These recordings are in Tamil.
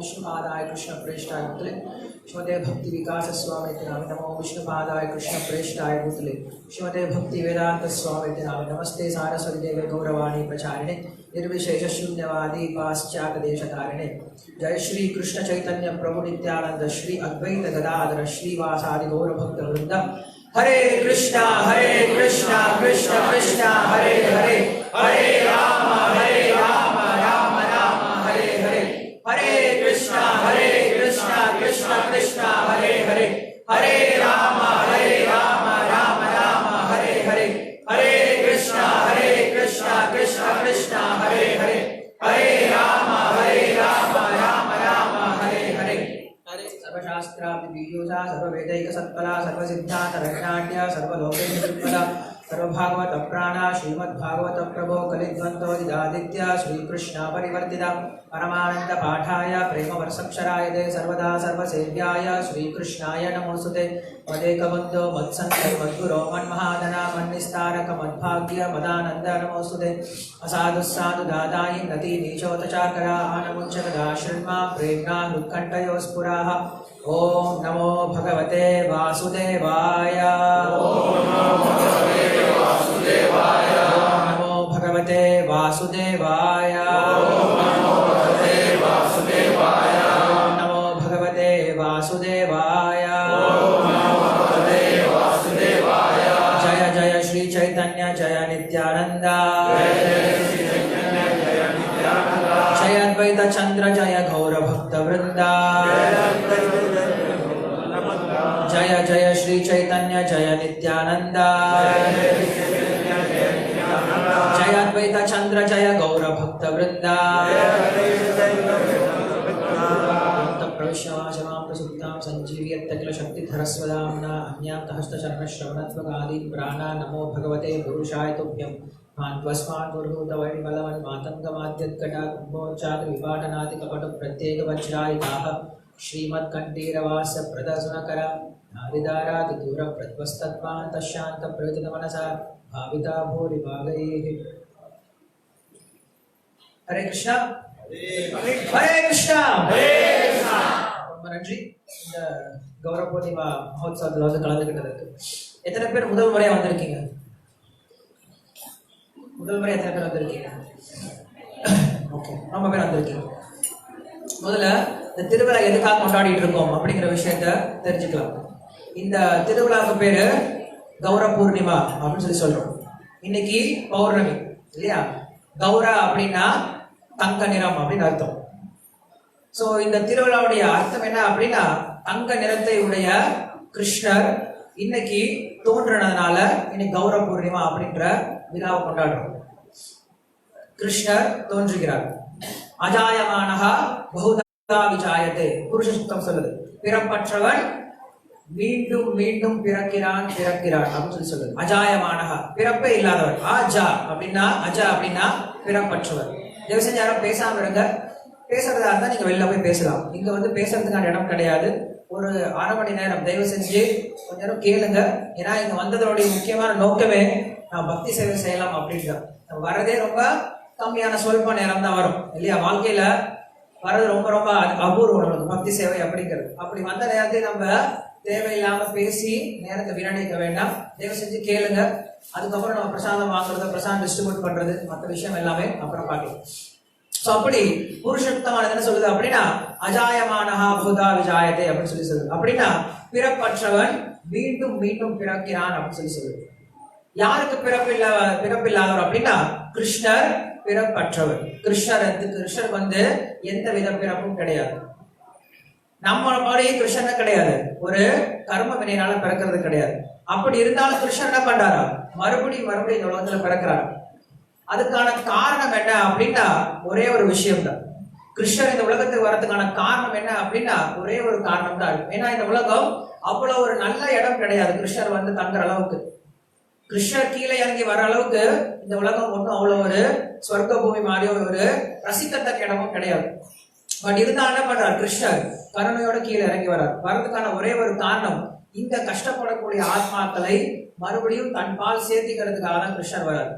विष्णुपादाय कृष्ण प्रेष्ठाय भूतले श्रीमते भक्ति विकास स्वामी नाम नमो विष्णुपादाय कृष्ण प्रेष्ठाय भूतले श्रीमते भक्ति वेदांत स्वामी नाम नमस्ते सारस्वती देवे गौरवाणी प्रचारिणे निर्विशेष शून्यवादी पाश्चात्य देशकारिणे जय श्री कृष्ण चैतन्य प्रभु नित्यानंद श्री अद्वैत गदाधर श्रीवासादि गौर भक्त वृंद हरे कृष्णा कृष्ण कृष्ण हरे हरे हरे राम राम राम हरे हरे हरे कृष्णा कृष्ण कृष्ण हरे हरे हरे राम राम राम हरे हरे हरे कृष्णा कृष्ण कृष्ण हरे हरे हरे राम राम राम हरे हरे सर्वशास्त्रादिवियोजा सर्ववेदैक सत्फला सर्वसिद्धान्तरैनाट्य सर्वलोकैकसत्फला सर्वभागवत प्राणा श्रीमद्भागवत प्रभो कलिद्वन्द्वोदिदादित्य श्रीकृष्ण परिवर्तिता परमानंद पाठाय प्रेम वर्षक्षराय दे सर्वदा सर्वसेव्याय श्रीकृष्णाय नमोस्तुते मदेकबन्धो मत्सन्त मद्गुरो मन्महाधना मन्निस्तारक मद्भाग्य मदानंद नमोस्तुते असाधु साधु दादायि नति नीचोतचाकरा आनमुच्चकदा श्रृण्मा प्रेम्णा हृत्कण्ठयो स्फुराः ओम नमो भगवते वासुदेवाय नमो भगवते वासुदेवाय नमो भगवते वासुदेवाय जय जय श्री चैतन्य जय नित्यानंद जय अद्वैत चंद्र जय गौर भक्त वृंदा जय जय श्री चैतन्य जय नित्यानंद जय अद्वैत चंद्र जय गौर भक्त वृंदा प्रविश्यवाचमां प्रसुप्तां संजीव्यत्तकिल शक्तिधरस्वदाम्ना अज्ञातहस्तचरणश्रवणत्वगादीन् प्राणा नमो भगवते पुरुषाय तुभ्यं मान्त्वस्मात् दुर्भूतवैरिबलवन् मातङ्गमाद्यत्कटाकुम्भोच्चात् विपाटनाति कपटप्रत्येकवज्रायुधाः श्रीमत्कण्ठीरवास्य प्रदर्शनकर नादिदाराति दूरप्रध्वस्तत्वान् तशान्तप्रवितमनसा भाविता भूरिभागैः। हरे कृष्णा हरे कृष्णा ரொம்ப நன்றி. இந்த கௌரவ பூர்ணிமா மகோத்சவத்தில் வந்து கலந்துக்கிட்டதுக்கு. எத்தனை பேர் முதல் முறையா வந்திருக்கீங்க? முதல் முறை எத்தனை பேர் வந்திருக்கீங்க? ஓகே, ரொம்ப பேர் வந்திருக்கீங்க. முதல்ல இந்த திருவிழா எதுக்காக கொண்டாடிட்டு இருக்கோம் அப்படிங்கிற விஷயத்த தெரிஞ்சுக்கலாம். இந்த திருவிழாவுக்கு பேரு கௌர பூர்ணிமா அப்படின்னு சொல்லி சொல்றோம். இன்னைக்கு பௌர்ணமி இல்லையா? கௌரா அப்படின்னா தங்க நிறம் அப்படின்னு அர்த்தம். சோ இந்த திருவிழாவுடைய அர்த்தம் என்ன அப்படின்னா, தங்க நிறத்தை உடைய கிருஷ்ணர் இன்னைக்கு தோன்றினதுனால இன்னைக்கு கௌர பூர்ணிமா அப்படின்ற விழாவை கொண்டாடுறோம். கிருஷ்ணர் தோன்றுகிறார். அஜாயமானஹா பகுதா விஜாயதே, புருஷ சுத்தம் சொல்லுது. பிறப்பற்றவன் மீண்டும் மீண்டும் பிறக்கிறான் அப்படின்னு சொல்லி சொல்லுது. அஜாயமானஹா, பிறப்பே இல்லாதவர். அஜா அப்படின்னா பிறப்பற்றவர். தயவு செஞ்சு யாரும் பேசாம இருங்க. பேசுறதா இருந்தா நீங்க வெளில போய் பேசலாம். இங்க வந்து பேசுறதுக்கான இடம் கிடையாது. ஒரு அரை மணி நேரம் தயவு செஞ்சு கொஞ்ச நேரம் கேளுங்க. ஏன்னா இங்க வந்ததோடைய முக்கியமான நோக்கமே நான் பக்தி சேவை செய்யலாம் அப்படின்ற. வரதே ரொம்ப கம்மியான சொல்ப நேரம் தான் வரும் இல்லையா? வாழ்க்கையில வர்றது ரொம்ப ரொம்ப அபூர்வம் நமக்கு பக்தி சேவை அப்படிங்கிறது. அப்படி வந்த நேரத்தை நம்ம தேவையில்லாம பேசி நேரத்தை வீணடிக்க வேண்டாம். தயவு செஞ்சு கேளுங்க. அதுக்கப்புறம் நம்ம பிரசாதம் வாங்குறது, பிரசாதம் டிஸ்ட்ரிபியூட் பண்றது, மற்ற விஷயம் எல்லாமே அப்புறம் பார்க்கலாம். சோ அப்படி புருஷோத்தமானது என்ன சொல்லுது அப்படின்னா, அஜாயமானஹா பூதா விஜாயதே அப்படின்னு சொல்லி சொல்லுது. அப்படின்னா பிறப்பற்றவன் மீண்டும் மீண்டும் பிறக்கிறான் அப்படின்னு சொல்லி சொல்லுது. யாருக்கு பிறப்பில்லாதவர் அப்படின்னா, கிருஷ்ணர் பிறப்பற்றவர். கிருஷ்ணருக்கு வந்து எந்த வித பிறப்பும் கிடையாது. நம்ம மாதிரி கிருஷ்ணன் கிடையாது, ஒரு கர்ம வினையினால பிறக்கிறது கிடையாது. அப்படி இருந்தாலும் கிருஷ்ணன் என்ன பண்றாரா, மறுபடியும் இந்த உலகத்துல பிறக்கிறார். அதுக்கான காரணம் என்ன அப்படின்னா ஒரே ஒரு விஷயம் தான். கிருஷ்ணர் இந்த உலகத்துக்கு வரதுக்கான காரணம் என்ன அப்படின்னா ஒரே ஒரு காரணம் தான் இருக்கு. ஏன்னா இந்த உலகம் அவ்வளவு ஒரு நல்ல இடம் கிடையாது கிருஷ்ணர் வந்து தங்குற அளவுக்கு. கிருஷ்ணர் கீழே இறங்கி வர அளவுக்கு இந்த உலகம் ஒன்றும் அவ்வளவு ஒரு சொர்க்க பூமி மாதிரி ஒரு ரசிக்கத்தக்க இடமும் கிடையாது. பட் இருந்தாலும் என்ன பண்றார், கிருஷ்ணர் கருணையோட கீழே இறங்கி வர்றார். வர்றதுக்கான ஒரே ஒரு காரணம், இந்த கஷ்டப்படக்கூடிய ஆத்மாக்களை மறுபடியும் தன் பால் சேர்த்திக்கிறதுக்காக தான் கிருஷ்ணர் வர்றார்.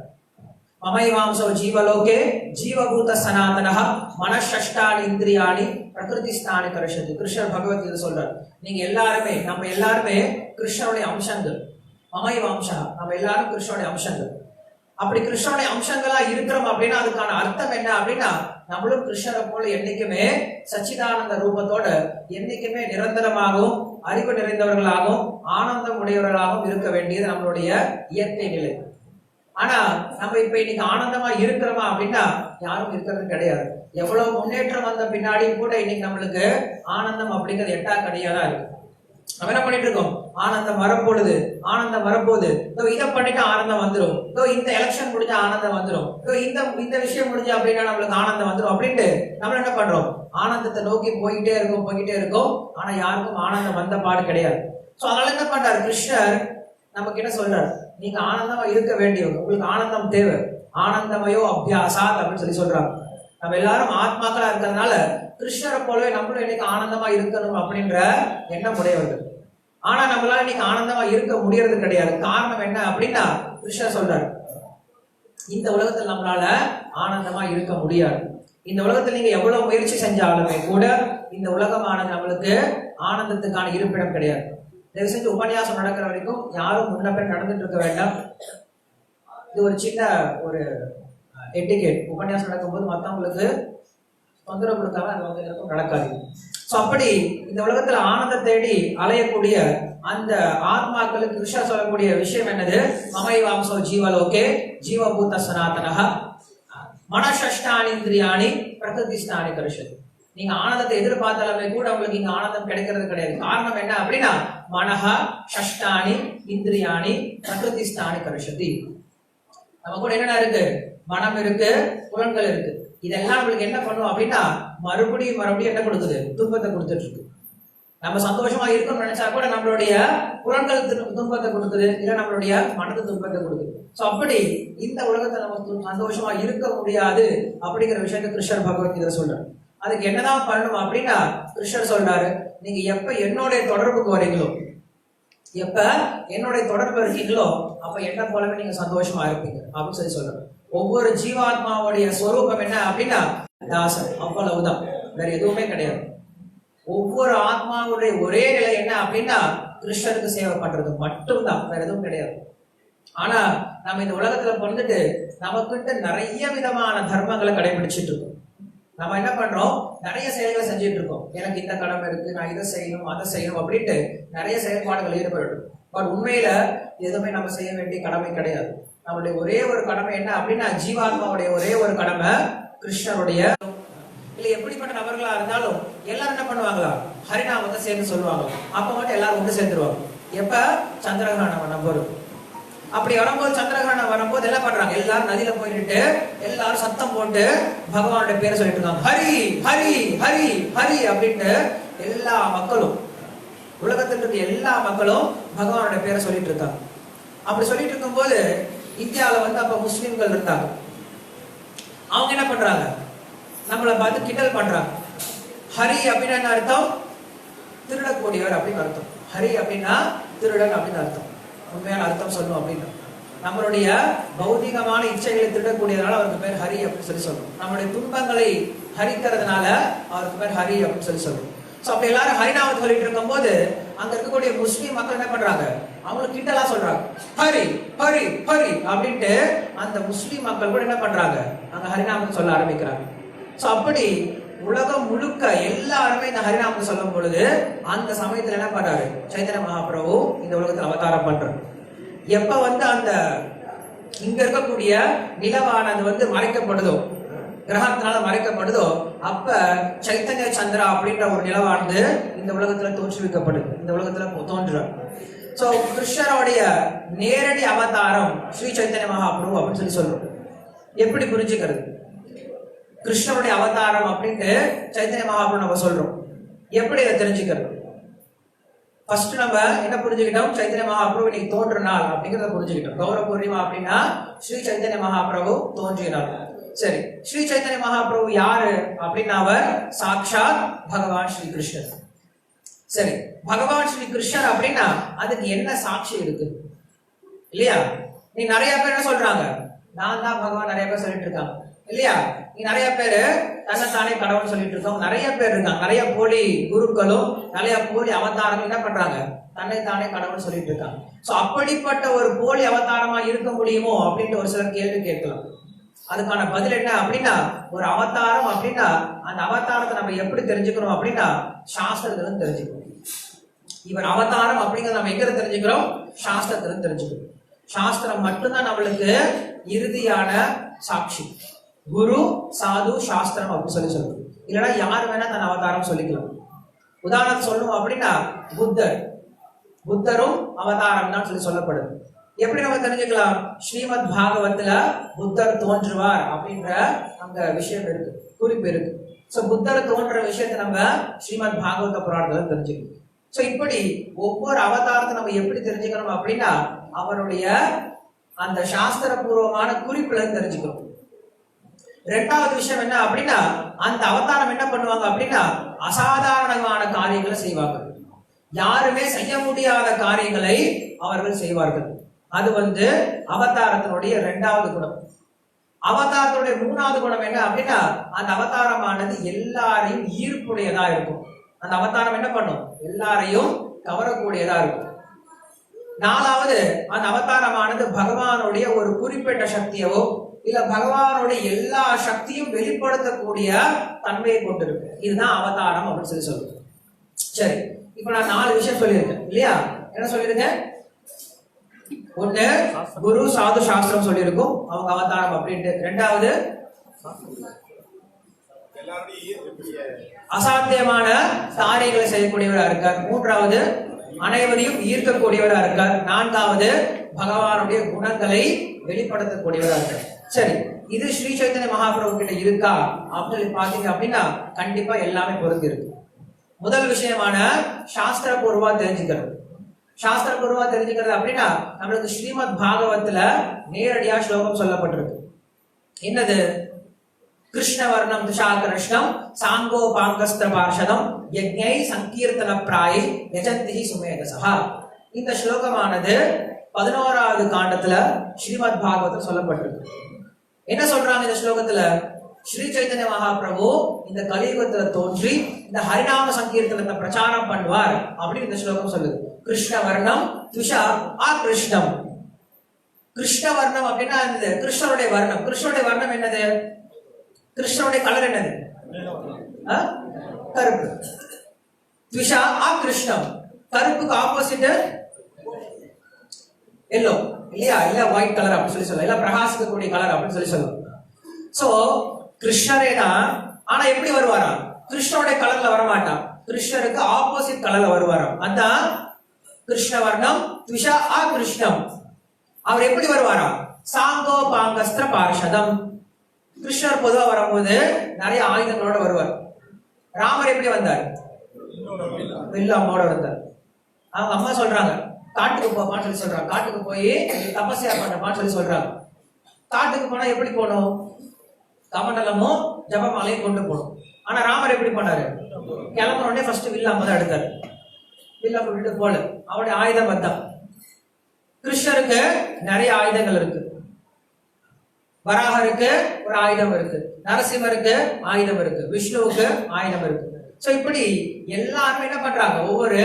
மமைவாம்சோ ஜீவலோகே ஜீவபூத சனாதனஹ மனஷஷ்டானி இந்திரியாணி பிரகிருதிஸ்தானி கரிஷதி. கிருஷ்ணர் பகவத்கீதை சொல்றார், நீங்க எல்லாருமே, நம்ம எல்லாருமே கிருஷ்ணருடைய அம்சங்கள். மமைவாம்சா, நம்ம எல்லாரும் கிருஷ்ணருடைய அம்சங்கள். அப்படி கிருஷ்ணனுடைய அம்சங்களா இருக்கிறோம் அப்படின்னா அதுக்கான அர்த்தம் என்ன அப்படின்னா, நம்மளும் கிருஷ்ணரை போல என்னைக்குமே சச்சிதானந்த ரூபத்தோட என்னைக்குமே நிரந்தரமாகவும் அறிவு நிறைந்தவர்களாகவும் ஆனந்தம் உடையவர்களாகவும் இருக்க வேண்டியது நம்மளுடைய இயற்கை நிலை. ஆனா நம்ம இப்ப இன்னைக்கு ஆனந்தமா இருக்கிறோமா அப்படின்னா யாரும் இருக்கிறது கிடையாது. எவ்வளவு முன்னேற்றம் வந்த பின்னாடியும் கூட இன்னைக்கு நம்மளுக்கு ஆனந்தம் அப்படிங்கிறது எட்டாக்கடியாதான் இருக்கு. நம்ம என்ன பண்ணிட்டு இருக்கோம், ஆனந்தம் வரப்போகுது, ஆனந்தம் வரப்போகுது, இதை பண்ணிட்டு ஆனந்தம் வந்துடும், இந்த எலெக்ஷன் முடிஞ்சா ஆனந்தம் வந்துடும், இந்த விஷயம் முடிஞ்சு அப்படின்னா நம்மளுக்கு ஆனந்தம் வந்துடும் அப்படின்ட்டு நம்ம என்ன பண்றோம், ஆனந்தத்தை நோக்கி போய்கிட்டே இருக்கோம். ஆனா யாருக்கும் ஆனந்தம் வந்த பாடு கிடையாது. சோ அதனால என்ன பண்றாரு கிருஷ்ணர், நமக்கு என்ன சொல்றாரு, நீங்க ஆனந்தமா இருக்க வேண்டியவங்க, உங்களுக்கு ஆனந்தம் தேவை, ஆனந்தமயோ அபியாசாத் அப்படின்னு சொல்றாங்க. நம்ம எல்லாரும் ஆத்மாக்களா இருக்கிறதுனால கிருஷ்ணரை போலவே நம்மளும் இன்னைக்கு ஆனந்தமா இருக்கணும் அப்படின்ற எண்ணம் உடையவர்கள். ஆனா நம்மளால இன்னைக்கு ஆனந்தமா இருக்க முடியறது கிடையாது. காரணம் என்ன அப்படின்னா, கிருஷ்ணர் சொல்றாரு, இந்த உலகத்தில் நம்மளால ஆனந்தமா இருக்க முடியாது. இந்த உலகத்தில் நீங்க எவ்வளவு முயற்சி செஞ்சாலுமே கூட இந்த உலகமானது நம்மளுக்கு ஆனந்தத்துக்கான இருப்பிடம் கிடையாது. தயவு செஞ்சு உபன்யாசம் நடக்கிற வரைக்கும் யாரும் முன்னப்பே நடந்துட்டு இருக்க வேண்டாம். இது ஒரு சின்ன ஒரு எட்டிகேட். உபன்யாசம் நடக்கும்போது மற்றவங்களுக்கு தொந்தரவு கொடுக்காம அது வந்து எனக்கும் நடக்காது. சோ அப்படி இந்த உலகத்துல ஆனந்தம் தேடி அலையக்கூடிய அந்த ஆத்மாக்களுக்கு கிருஷ்ணர் சொல்லக்கூடிய விஷயம் என்னது, மமைவாம்சோ ஜீவலோகே ஜீவபூத சனாதனஹ மனஷஷ்டானி இந்திரியாணி பிரகிருதிஸ்தானி கரிஷதி. நீங்க ஆனந்தத்தை எதிர்பார்த்தாலுமே கூட உங்களுக்கு இங்க ஆனந்தம் கிடைக்கிறது கிடையாது. காரணம் என்ன அப்படின்னா, மனஹ ஷஷ்டானி இந்திரியாணி பிரகிருதிஸ்தானி கரிஷதி. நம்ம கூட என்னென்ன இருக்கு, மனம் இருக்கு, புலன்கள் இருக்கு. இதெல்லாம் நம்மளுக்கு என்ன பண்ணும் அப்படின்னா மறுபடியும் என்ன கொடுக்குது, துன்பத்தை கொடுத்துட்டு இருக்கு. நம்ம சந்தோஷமா இருக்கணும்னு நினைச்சா கூட நம்மளுடைய புலன்கள் துன்பத்தை கொடுக்குது, இல்ல நம்மளுடைய மனது துன்பத்தை கொடுக்குது. சோ அப்படி இந்த உலகத்துல நம்ம சந்தோஷமா இருக்க முடியாது அப்படிங்கிற விஷயத்த கிருஷ்ணர் பகவத்கீதை சொல்றாரு. அதுக்கு என்னதான் பண்ணணும் அப்படின்னா கிருஷ்ணர் சொல்றாரு, நீங்க எப்ப என்னுடைய தொடர்புக்கு வரீங்களோ, எப்ப என்னுடைய தொடர்பு இருக்கீங்களோ, அப்ப என்ன போலவே நீங்க சந்தோஷமா இருப்பீங்க அப்படின்னு சொல்லி சொல்றாரு. ஒவ்வொரு ஜீவாத்மாவுடைய ஸ்வரூபம் என்ன அப்படின்னா தாசன், அவ்வளவுதான், வேற எதுவுமே கிடையாது. ஒவ்வொரு ஆத்மாவுடைய ஒரே நிலை என்ன அப்படின்னா கிருஷ்ணருக்கு சேவை பண்றது மட்டும்தான், வேற எதுவும் கிடையாது. ஆனா நம்ம இந்த உலகத்துல பிறந்துட்டு நமக்கிட்ட நிறைய விதமான தர்மங்களை கடைபிடிச்சிட்டு இருக்கோம். நம்ம என்ன பண்றோம், நிறைய செயல்களை செஞ்சுட்டு இருக்கோம். எனக்கு இந்த கடமை இருக்கு, நான் இதை செய்யணும் அதை செய்யணும் அப்படின்ட்டு நிறைய செயல்பாடுகள் ஈடுபடும். பட் உண்மையில எதுவுமே நம்ம செய்ய வேண்டிய கடமை கிடையாது. நம்மளுடைய ஒரே ஒரு கடமை என்ன அப்படின்னா ஜீவாத்மாவுடைய ஒரே ஒரு கடமை கிருஷ்ணருடைய. இல்ல எப்படிப்பட்ட நபர்களா இருந்தாலும் எல்லாரும் என்ன பண்ணுவாங்களா, ஹரிநாமத்தை சேர்ந்து சொல்லுவாங்க. அப்ப மட்டும் எல்லாரும் ஒன்று சேர்ந்துருவாங்க. எப்ப சந்திரகிரகணம் நம்பரும். அப்படி வரும்போது சந்திரகிரகணம் வரும்போது என்ன பண்றாங்க, எல்லாரும் நதியில போயிட்டு எல்லாரும் சத்தம் போட்டு பகவானுடைய பேரை சொல்லிட்டு இருக்காங்க. ஹரி ஹரி ஹரி ஹரி அப்படின்ட்டு எல்லா மக்களும், உலகத்தில் இருக்க எல்லா மக்களும் பகவானுடைய பேரை சொல்லிட்டு இருக்காங்க. அப்படி சொல்லிட்டு இருக்கும் போது இந்தியாவில அப்ப முஸ்லிம்கள் இருந்தாங்க. அவங்க என்ன பண்றாங்க, நம்மளை பார்த்து கிண்டல் பண்றாங்க. ஹரி அப்படின்னா என்ன அர்த்தம், திருடக்கூடியவர் அப்படின்னு அர்த்தம். ஹரி அப்படின்னா திருடன் அப்படின்னு அர்த்தம். உண்மையான அர்த்தம் சொல்லணும் அப்படின்னா நம்மளுடைய பௌதிகமான இச்சைகளை திருடக்கூடியதுனால அவருக்கு பேர் ஹரி அப்படின்னு சொல்லி சொல்லணும். நம்மளுடைய துன்பங்களை ஹரிக்கிறதுனால அவருக்கு பேர் ஹரி அப்படின்னு சொல்லி சொல்லணும். சோ அப்ப எல்லாரும் ஹரிநாமத்தை சொல்லிட்டு இருக்கும் போது அங்க இருக்கக்கூடிய முஸ்லீம் மக்கள் என்ன பண்றாங்க, அவங்களுக்கு கிண்டலா சொல்றாங்க, ஹரி ஹரி ஹரி அப்படின்ட்டு. அந்த முஸ்லீம் மக்கள் கூட என்ன பண்றாங்க, அங்க ஹரிநாமத்தை சொல்ல ஆரம்பிக்கிறாங்க. சோ அப்படி உலகம் முழுக்க எல்லாருமே இந்த ஹரிநாமத்தை சொல்லும் பொழுது அந்த சமயத்துல என்ன பண்றாரு, சைத்தன்ய மகாபிரபு இந்த உலகத்துல அவதாரம் பண்றாரு. எப்ப அந்த இங்க இருக்கக்கூடிய நிலவானது மறைக்கப்படுதோ, கிரகத்தினால மறைக்கப்படுதோ, அப்ப சைத்தன்ய சந்திரா அப்படின்ற ஒரு நிலவானது இந்த உலகத்துல தோற்றுவிக்கப்படுது, இந்த உலகத்துல தோன்றுறார். சோ கிருஷ்ணருடைய நேரடி அவதாரம் ஸ்ரீ சைத்தன்ய மகாபிரபு அப்படின்னு சொல்லி சொல்றோம். எப்படி புரிஞ்சுக்கிறது கிருஷ்ணருடைய அவதாரம் அப்படின்ட்டு சைத்தன்ய மகாபிரபு நம்ம சொல்றோம், எப்படி அதை தெரிஞ்சுக்கிறது? ஃபர்ஸ்ட் நம்ம என்ன புரிஞ்சுக்கிட்டோம், சைத்தன்ய மகாபிரபு இன்னைக்கு தோன்ற நாள் அப்படிங்கிறத புரிஞ்சுக்கிட்டோம். கௌர பூர்ணிமா அப்படின்னா ஸ்ரீ சைத்தன்ய மகாபிரபு தோன்றிய நாள். சரி, ஸ்ரீ சைத்தன்ய மகாபிரபு யாரு அப்படின்னா அவர் சாக்ஷாத் பகவான் ஸ்ரீ கிருஷ்ணர். சரி, பகவான் ஸ்ரீ கிருஷ்ணர் அப்படின்னா அதுக்கு என்ன சாட்சி இருக்கு இல்லையா? நீ நிறைய பேர் என்ன சொல்றாங்க, நான் தான் பகவான், நிறைய பேர் சொல்லிட்டு இருக்காங்க இல்லையா? நீ நிறைய பேரு தன்னைத்தானே கடவுள் சொல்லிட்டு இருக்கோம், நிறைய பேர் இருக்காங்க, நிறைய போலி குருக்களும் நிறைய போலி அவதாரங்கள் என்ன பண்றாங்க, தன்னைத்தானே கடவுள் சொல்லிட்டு இருக்காங்க. சோ அப்படிப்பட்ட ஒரு போலி அவதாரமா இருக்க முடியுமோ அப்படின்ட்டு ஒரு சிலர் கேள்வி கேட்கலாம். அதுக்கான பதில் என்ன அப்படின்னா, ஒரு அவதாரம் அப்படின்னா அந்த அவதாரத்தை நம்ம எப்படி தெரிஞ்சுக்கிறோம் அப்படின்னா சாஸ்திரத்துல தெரிஞ்சுக்கிறோம். இவர் அவதாரம் அப்படிங்கறத நம்ம எங்க தெரிஞ்சுக்கிறோம், சாஸ்திரத்துல தெரிஞ்சுக்கிறோம். சாஸ்திரம் மட்டும்தான் நம்மளுக்கு இறுதியான சாட்சி. குரு சாது சாஸ்திரம் அப்படின்னு சொல்லி சொல்லுவோம். இல்லைன்னா யார் வேணா தன் அவதாரம் சொல்லிக்கலாம். உதாரணம் சொல்லணும் அப்படின்னா புத்தரும் அவதாரம் தான் சொல்லி சொல்லப்படுது. எப்படி நம்ம தெரிஞ்சுக்கலாம், ஸ்ரீமத் பாகவத்துல புத்தர் தோன்றுவார் அப்படின்ற அந்த விஷயம் இருக்கு, குறிப்பு இருக்கு. சோ புத்தர் தோன்ற விஷயத்தை நம்ம ஸ்ரீமத் பாகவத புராணத்துல தெரிஞ்சுக்கணும். சோ இப்படி ஒவ்வொரு அவதாரத்தை நம்ம எப்படி தெரிஞ்சுக்கணும் அப்படின்னா அவருடைய அந்த சாஸ்திர பூர்வமான குறிப்புல தெரிஞ்சுக்கணும். ரெண்டாவது விஷயம் என்ன அப்படின்னா அந்த அவதாரம் என்ன பண்ணுவாங்க அப்படின்னா அசாதாரணமான காரியங்களை செய்வாங்க. யாருமே செய்ய முடியாத காரியங்களை அவர்கள் செய்வார்கள். அது அவதாரத்தினுடைய இரண்டாவது குணம். அவதாரத்தினுடைய மூணாவது குணம் என்ன அப்படின்னா அந்த அவதாரமானது எல்லாரையும் ஈர்ப்புடையதா இருக்கும். அந்த அவதாரம் என்ன பண்ணும், எல்லாரையும் கவரக்கூடியதா இருக்கும். நாலாவது, அந்த அவதாரமானது பகவானுடைய ஒரு குறிப்பிட்ட சக்தியவோ இல்ல பகவானுடைய எல்லா சக்தியும் வெளிப்படுத்தக்கூடிய தன்மையை கொண்டிருக்கு. இதுதான் அவதாரம் அப்படின்னு சொல்லி சொல்லுங்க. சரி, இப்ப நான் 4 விஷயம் சொல்லியிருக்கேன் இல்லையா? என்ன சொல்லியிருக்கேன்? ஒண்ணு, குரு சாது சாஸ்திரம் சொல்லியிருக்கும் அவங்க அவதாரம் அப்படின்ட்டு. ரெண்டாவது, அசாத்தியமான காரியங்களை செய்யக்கூடியவரா இருக்கார். மூன்றாவது, அனைவரையும் ஈர்க்கக்கூடியவரா இருக்கார். நான்காவது, பகவானுடைய குணங்களை வெளிப்படுத்தக்கூடியவரா இருக்கார். சரி, இது ஸ்ரீ சைத்தன்ய மகாபிரபு கிட்ட இருக்கா அப்படின்னு பாத்தீங்க அப்படின்னா கண்டிப்பா எல்லாமே பொருந்தி இருக்கு. முதல் விஷயமான சாஸ்திர பூர்வா தெரிஞ்சுக்கிறது. சாஸ்திர பூர்வா தெரிஞ்சுக்கிறது அப்படின்னா நம்மளுக்கு ஸ்ரீமத் பாகவத்துல நேரடியா ஸ்லோகம் சொல்லப்பட்டிருக்கு. என்னது? கிருஷ்ணவர்ணம் துஷாகர்ஷ்ணம் சாங்கோபாங்கஸ்திர பார்ஷதம் யஜ்ஞை சங்கீர்த்தன பிராயை யஜந்தி சுமேதசா. இந்த ஸ்லோகமானது 11வது காண்டத்துல ஸ்ரீமத் பாகவத்தில் சொல்லப்பட்டிருக்கு. என்ன சொல்றாங்க இந்த ஸ்லோகத்துல? ஸ்ரீ சைத்தன்ய மகாபிரபு இந்த கலியுகத்துல தோன்றி இந்த ஹரிநாம சங்கீர்த்தனத்தை பிரச்சாரம் பண்ணுவார் அப்படின்னு இந்த ஸ்லோகம் சொல்லுது. கிருஷ்ணவர்ணம் துஷா ஆகிருஷ்ணம். கிருஷ்ணவர்ணம் அப்படின்னா என்னது? கிருஷ்ணருடைய வர்ணம். கிருஷ்ணருடைய வர்ணம் என்னது? கிருஷ்ணருடைய கலர் என்னது? கருப்பு. துஷா ஆகிருஷ்ணம். கருப்புக்கு ஆப்போசிட் எல்லோ இல்லையா? இல்ல ஒயிட் கலர் அப்படின்னு சொல்லி சொல்லலாம். இல்ல பிரகாசிக்கக்கூடிய கலர் அப்படின்னு சொல்லி சொல்லலாம். சோ கிருஷ்ணரே தான். ஆனா எப்படி வருவாரா? கிருஷ்ணருடைய கலர்ல வரமாட்டான். கிருஷ்ணருக்கு ஆப்போசிட் கலர்ல வருவாராம். அதான் கிருஷ்ணவர்ணம் துஷா ஆகிருஷ்ணம். அவர் எப்படி வருவாரா? சாங்கோபாங்கஸ்திர பார்ஷதம். கிருஷ்ணர் பொதுவா வரும்போது நிறைய ஆயுதங்களோட வருவார். ராமர் எப்படி வந்தார்? வில்லாமோட வந்தார். அவங்க அம்மா சொல்றாங்க காட்டுக்கு போப்பான்னு சொல்லி சொல்றாங்க. காட்டுக்கு போய் தபஸ்யா பண்ணப்பான்னு சொல்லி சொல்றாங்க. காட்டுக்கு போனா எப்படி போகணும்? கமண்டலமும் ஜபமாலையும் கொண்டு போகணும். ஆனா ராமர் எப்படி பண்ணாரு? கிளம்புன உடனே ஃபர்ஸ்ட் வில்லாம தான் எடுத்தாரு. வில்லாம விட்டுட்டு போல. அவருடைய ஆயுதம் வந்தான். கிருஷ்ணருக்கு நிறைய ஆயுதங்கள் இருக்கு. வராகருக்கு ஒரு ஆயுதம் இருக்கு, நரசிம்மருக்கு ஆயுதம் இருக்கு, விஷ்ணுவுக்கு ஆயுதம் இருக்கு. சோ இப்படி எல்லாருமே என்ன பண்றாங்க? ஒவ்வொரு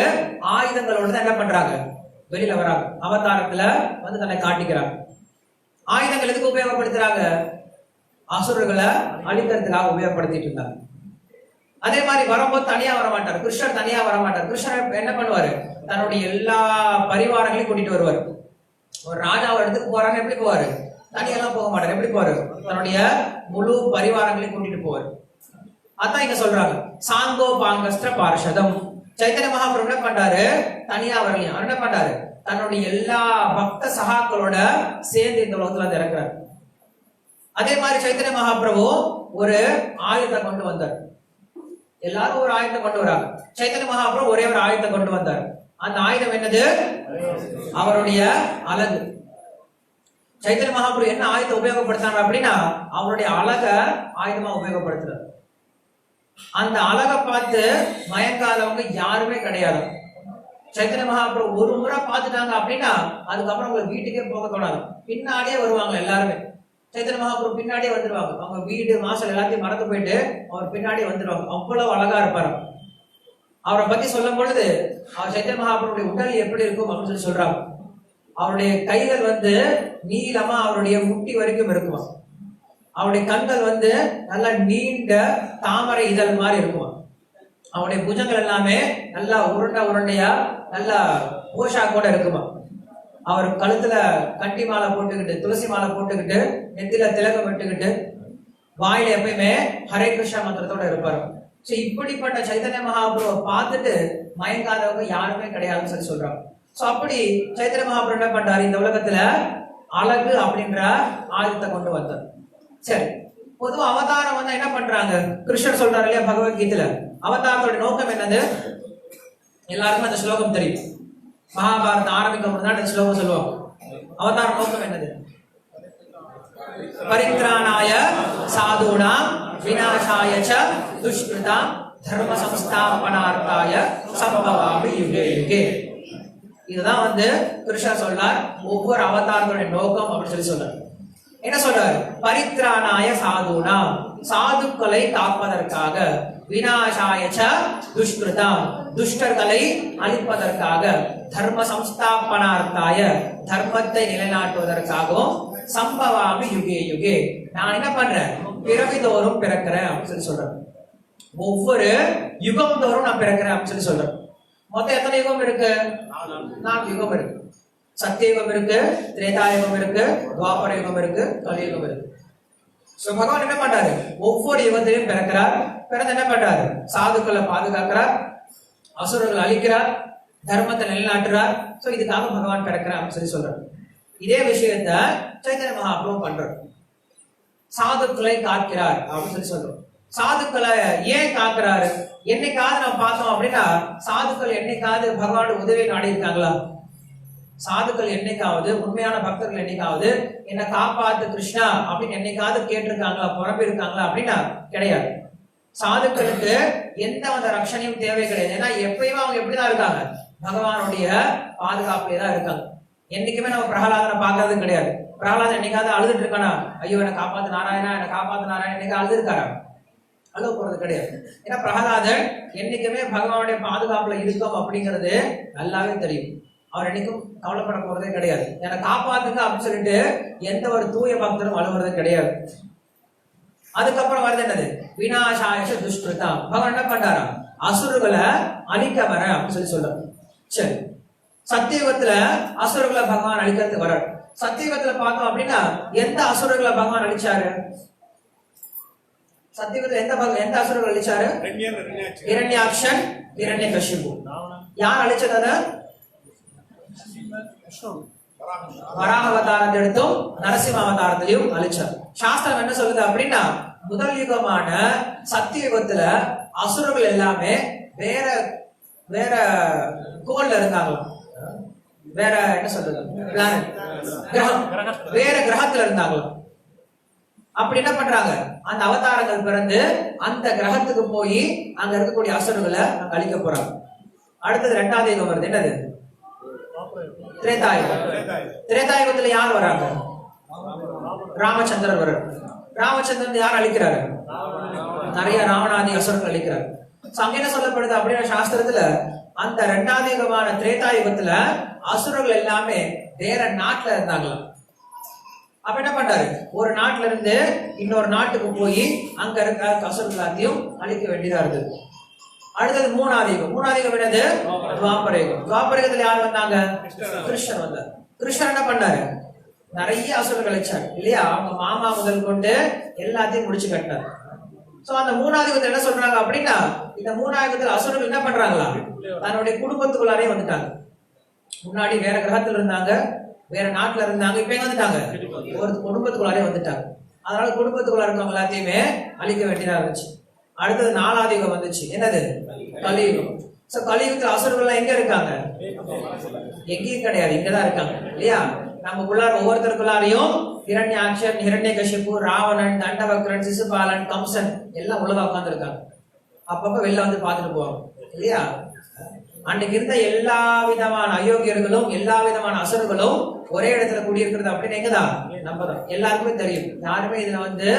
ஆயுதங்களோட தான் என்ன பண்றாங்க? வெளியில வராங்க. அவதாரத்துல வந்து தன்னை காட்டிக்கிறாங்க. ஆயுதங்கள் எதுக்கு உபயோகப்படுத்துறாங்க? அசுரர்களை அழிக்கிறதுக்காக உபயோகப்படுத்திட்டு இருந்தாங்க. அதே மாதிரி வரும்போது தனியா வர மாட்டார். கிருஷ்ணர் தனியா வர மாட்டார். கிருஷ்ணர் என்ன பண்ணுவாரு? தன்னுடைய எல்லா பரிவாரங்களையும் கூட்டிட்டு வருவார். ஒரு ராஜா ஒரு இடத்துக்கு போறாங்க, எப்படி போவாரு? தனியெல்லாம் போக மாட்டார். எப்படி போவாரு? தன்னுடைய முழு பரிவாரங்களையும் கூட்டிட்டு போவார். அதான் இங்க சொல்றாங்க சாங்கோபாங்கஸ்திர பார்ஷதம். சைத்தன்ய மகாபிரபு என்ன பண்றாரு? தனியா வரலையும். அவர் என்ன பண்றாரு? தன்னுடைய எல்லா பக்த சகாக்களோட சேர்ந்து இந்த உலகத்துல வந்து இறக்குறாரு. அதே மாதிரி சைத்தன்ய மகாபிரபு ஒரு ஆயுதத்தை கொண்டு வந்தார். எல்லாரும் ஒரு ஆயுதத்தை கொண்டு வராங்க. சைத்தன்ய மகாபிரபு ஒரே ஒரு ஆயுதத்தை கொண்டு வந்தார். அந்த ஆயுதம் என்னது? அவருடைய அழகு. சைத்தன்ய மகாபிரபு என்ன ஆயுதத்தை உபயோகப்படுத்தாங்க அப்படின்னா அவருடைய அழக ஆயுதமா உபயோகப்படுத்துறாரு. அந்த அழகை பார்த்து மயங்காதவங்க யாருமே கிடையாது. சைத்தன்ய மகாபிரபு ஒரு முறை பார்த்துட்டாங்க அப்படின்னா அதுக்கப்புறம் அவங்க வீட்டுக்கே போக தோணாது. பின்னாடியே வருவாங்க எல்லாருமே. சைத்தன்ய மகாபிரபு பின்னாடியே வந்துருவாங்க. அவங்க வீடு வாசல் எல்லாத்தையும் மறந்து போயிட்டு அவர் பின்னாடியே வந்துருவாங்க. அவ்வளவு அழகா இருப்பாரு. அவரை பத்தி சொல்லும் பொழுது அவர் சைத்தன்ய மகாபிரபுடைய உடல் எப்படி இருக்கும் அப்படின்னு சொல்லி சொல்றாங்க. அவருடைய கைகள் வந்து நீளமா அவருடைய முட்டி வரைக்கும் இருக்குமா. அவருடைய கண்கள் வந்து நல்லா நீண்ட தாமரை இதழ் மாதிரி இருக்குமா. அவருடைய புஜங்கள் எல்லாமே நல்லா உருண்டையா நல்லா போஷாக்கோட இருக்குமா. அவர் கழுத்துல கட்டி மாலை போட்டுக்கிட்டு, துளசி மாலை போட்டுக்கிட்டு, நெத்தில திலகம் விட்டுக்கிட்டு, வாயில எப்பயுமே ஹரே கிருஷ்ணா மந்திரத்தோட இருப்பாரு. சோ இப்படிப்பட்ட சைத்தன்ய மகாபிரபுவை பார்த்துட்டு மயங்காதவங்க யாருமே கிடையாதுன்னு சொல்லி சொல்றாங்க. சோ அப்படி சைத்தன்ய மகாபிரபு என்ன பண்றாரு? இந்த உலகத்துல அழகு அப்படின்ற ஆயுதத்தை கொண்டு வந்தார். சரி, பொதுவா அவதாரம் வந்து என்ன பண்றாங்க? கிருஷ்ணர் சொல்றாரு இல்லையா பகவத்கீதையில, அவதாரத்தோட நோக்கம் என்னது? எல்லாருக்கும் அந்த ஸ்லோகம் தெரியும். மகாபாரதம் ஆரம்பிக்கும் போது அந்த ஸ்லோகம் சொல்லுவாங்க. அவதார நோக்கம் என்னது? பரித்ராணாய சாதுனாம் விநாசாய ச துஷ்கிருதாம் தர்ம சம்ஸ்தாபனார்த்தாய சம்பவாமி யுகே யுகே. இதுதான் வந்து கிருஷ்ணர் சொல்றார் ஒவ்வொரு அவதாரத்தோட நோக்கம் அப்படின்னு சொல்லி சொல்றாரு. என்ன சொல்றாரு? பரித்ராணாய சாதுனாம், சாதுக்களை காப்பதற்காக, விநாசாய ச துஷ்கிருதாம், துஷ்டர்களை அழிப்பதற்காக, தர்ம சம்ஸ்தாபனார்த்தாய, தர்மத்தை நிலைநாட்டுவதற்காகவும், சம்பவாமி யுகே யுகே, நான் என்ன பண்றேன்? பிறவிதோறும் பிறக்கிறேன் அப்படின்னு சொல்லி சொல்றேன். ஒவ்வொரு யுகம் தோறும் நான் பிறக்கிறேன் அப்படின்னு சொல்லி சொல்றேன். மொத்தம் எத்தனை யுகம் இருக்கு? 4 யுகம் இருக்கு. சத்தியயுகம் இருக்கு, திரேதாயுகம் இருக்கு, துவாபர யுகம் இருக்கு, கலியுகம் இருக்கு. சோ பகவான் என்ன பண்றாரு? ஒவ்வொரு யுகத்திலையும் பிறக்கிறார். பிறந்து என்ன பண்றாரு? சாதுக்களை பாதுகாக்கிறார், அசுரர்களை அழிக்கிறார், தர்மத்தை நிலைநாட்டுறார். சோ இதுக்காக பகவான் பிறக்கிறார் அப்படின்னு சொல்லி சொல்றாரு. இதே விஷயத்த சைத்தன்ய மகாபிரபு பண்றார். சாதுக்களை காக்கிறார் அப்படின்னு சொல்லி சொல்றோம். சாதுக்களை ஏன் காக்குறாரு? என்னைக்காவது நம்ம பார்த்தோம் அப்படின்னா சாதுக்கள் என்னைக்காவது பகவானோட உதவி நாடி இருக்காங்களா? சாதுக்கள் என்னைக்காவது, உண்மையான பக்தர்கள் என்னைக்காவது என்ன காப்பாத்து கிருஷ்ணா அப்படின்னு என்னைக்காவது கேட்டிருக்காங்களா, புறம்பு இருக்காங்களா அப்படின்னா கிடையாது. சாதுக்களுக்கு எந்த அந்த ரட்சணையும் தேவை கிடையாது. ஏன்னா எப்பயுமே அவங்க எப்படிதான் இருக்காங்க, பகவானுடைய பாதுகாப்புலயே தான் இருக்காங்க. என்னைக்குமே நம்ம பிரகலாதனை பார்க்கறது கிடையாது. பிரகலாதன் என்னைக்காவது அழுதுட்டு இருக்கானா, ஐயோ என்னை காப்பாத்து நாராயணா, என்னை காப்பாத்து நாராயணா, என்னைக்கு அழுது இருக்காரா? அழுவ போறது கிடையாது. ஏன்னா பிரகலாதன் என்னைக்குமே பகவானுடைய பாதுகாப்புல இருக்கும் அப்படிங்கிறது நல்லாவே தெரியும். அவர் என்னைக்கும் கவலைப்பட போறதே கிடையாது. என்னை காப்பாத்துங்க அப்படின்னு சொல்லிட்டு எந்த ஒரு தூய பக்தரும் அழுவுறது கிடையாது. அதுக்கப்புறம் வருது என்னது, விநாசாயச துஷ்கிருதா. பகவான் என்ன பண்றாரா, அசுரர்களை அழிக்க வர அப்படின்னு சொல்லி சொல்றாரு. சரி, சத்தியுகத்துல அசுரர்களை பகவான் அழிக்கிறதுக்கு வர்றார். சத்தியுகத்துல பார்த்தோம் அப்படின்னா எந்த அசுரர்களை பகவான் அழிச்சாரு? சத்தியுகத்துல எந்த அசுரர்கள் அழிச்சாரு? இரண்யாக்ஷன், இரண்யகசிபு. யார் அழிச்சது? வராக அவதாரத்தை எடுத்தும் நரசிம்ம அவதாரத்திலையும் அழிச்சார். சாஸ்திரம் என்ன சொல்லுது அப்படின்னா, முதல் யுகமான சத்தியுகத்துல அசுரர்கள் எல்லாமே வேற வேற கோள்ல இருந்தாங்களாம். வேற என்ன சொல்றது, கிரகம், வேற கிரகத்துல இருந்தாங்களாம். அப்படி என்ன பண்றாங்க, அந்த அவதாரங்கள் பிறந்து அந்த கிரகத்துக்கு போய் அங்க இருக்கக்கூடிய அசுரர்களை அங்க அழிக்க போறாங்க. அடுத்தது இரண்டாவது யுகம் வருது, என்னது? திரேதாயுகம். திரேதாயுகத்துல யார் வராங்க? ராமச்சந்திரன் வர்றார். ராமச்சந்திரன் யார் அழிக்கிறாரு? நிறைய ராவணாதி அசுரர்கள் அழிக்கிறார். அங்க என்ன சொல்லப்படுது அப்படின்னா சாஸ்திரத்துல, அந்த இரண்டாவது யுகமான திரேதாயுகத்துல அசுரர்கள் எல்லாமே வேற நாட்டுல இருந்தாங்களாம். அப்ப என்ன பண்றாரு, ஒரு நாட்டுல இருந்து இன்னொரு நாட்டுக்கு போய் அங்க இருக்க அசுரர்கள் எல்லாத்தையும் அழிக்க வேண்டியதா இருந்தது. அடுத்தது மூணாவது யுகம். மூணாவது யுகம் என்னது? துவாபர யுகம். துவாபர யுகத்துல யார் வந்தாங்க? கிருஷ்ணன் வந்தார். கிருஷ்ணன் என்ன பண்ணாரு, நிறைய அசுரர்கள் அழிச்சாரு இல்லையா? அவங்க மாமா முதல் கொண்டு எல்லாத்தையும் முடிச்சு கட்டினார். சோ அந்த மூணாவது யுகத்துல என்ன சொல்றாங்க அப்படின்னா, இந்த மூணாவது யுகத்துல அசுரர்கள் என்ன பண்றாங்களா, தன்னுடைய குடும்பத்துக்குள்ளாரே வந்துட்டாங்க. முன்னாடி வேற கிரகத்துல இருந்தாங்க, வேற நாட்டுல இருந்தாங்க, இப்ப எங்க வந்துட்டாங்க, ஒரு குடும்பத்துக்குள்ளாரே வந்துட்டாங்க. அதனால குடும்பத்துக்குள்ள இருக்கவங்க எல்லாத்தையுமே அழிக்க வேண்டியதா இருந்துச்சு. அடுத்தது நாலாவது யுகம் வந்துச்சு, என்னது? கலியுகம். சோ கலியுகத்துல அசுரர்கள் எங்க இருக்காங்க? எங்கேயும் கிடையாது, இங்கதான் இருக்காங்க இல்லையா? நம்ம உள்ளார ஒவ்வொருத்தருக்குள்ளாரையும் ஹிரண்யாக்ஷன், ஹிரண்யகசிபு, ராவணன், தண்டவக்ரன், சிசுபாலன், கம்சன் எல்லாம் உள்ளதா உட்கார்ந்து இருக்காங்க. அப்பப்ப வெளில வந்து பார்த்துட்டு போவாங்க இல்லையா? அன்னைக்கு இருந்த எல்லா விதமான அயோக்கியர்களும் எல்லா விதமான அசுரர்களும் ஒரே இடத்துல கூடியிருக்கிறது அப்படின்னு எங்கதான்? நம்ம தான். எல்லாருக்குமே தெரியும். யாருமே இதுல வந்து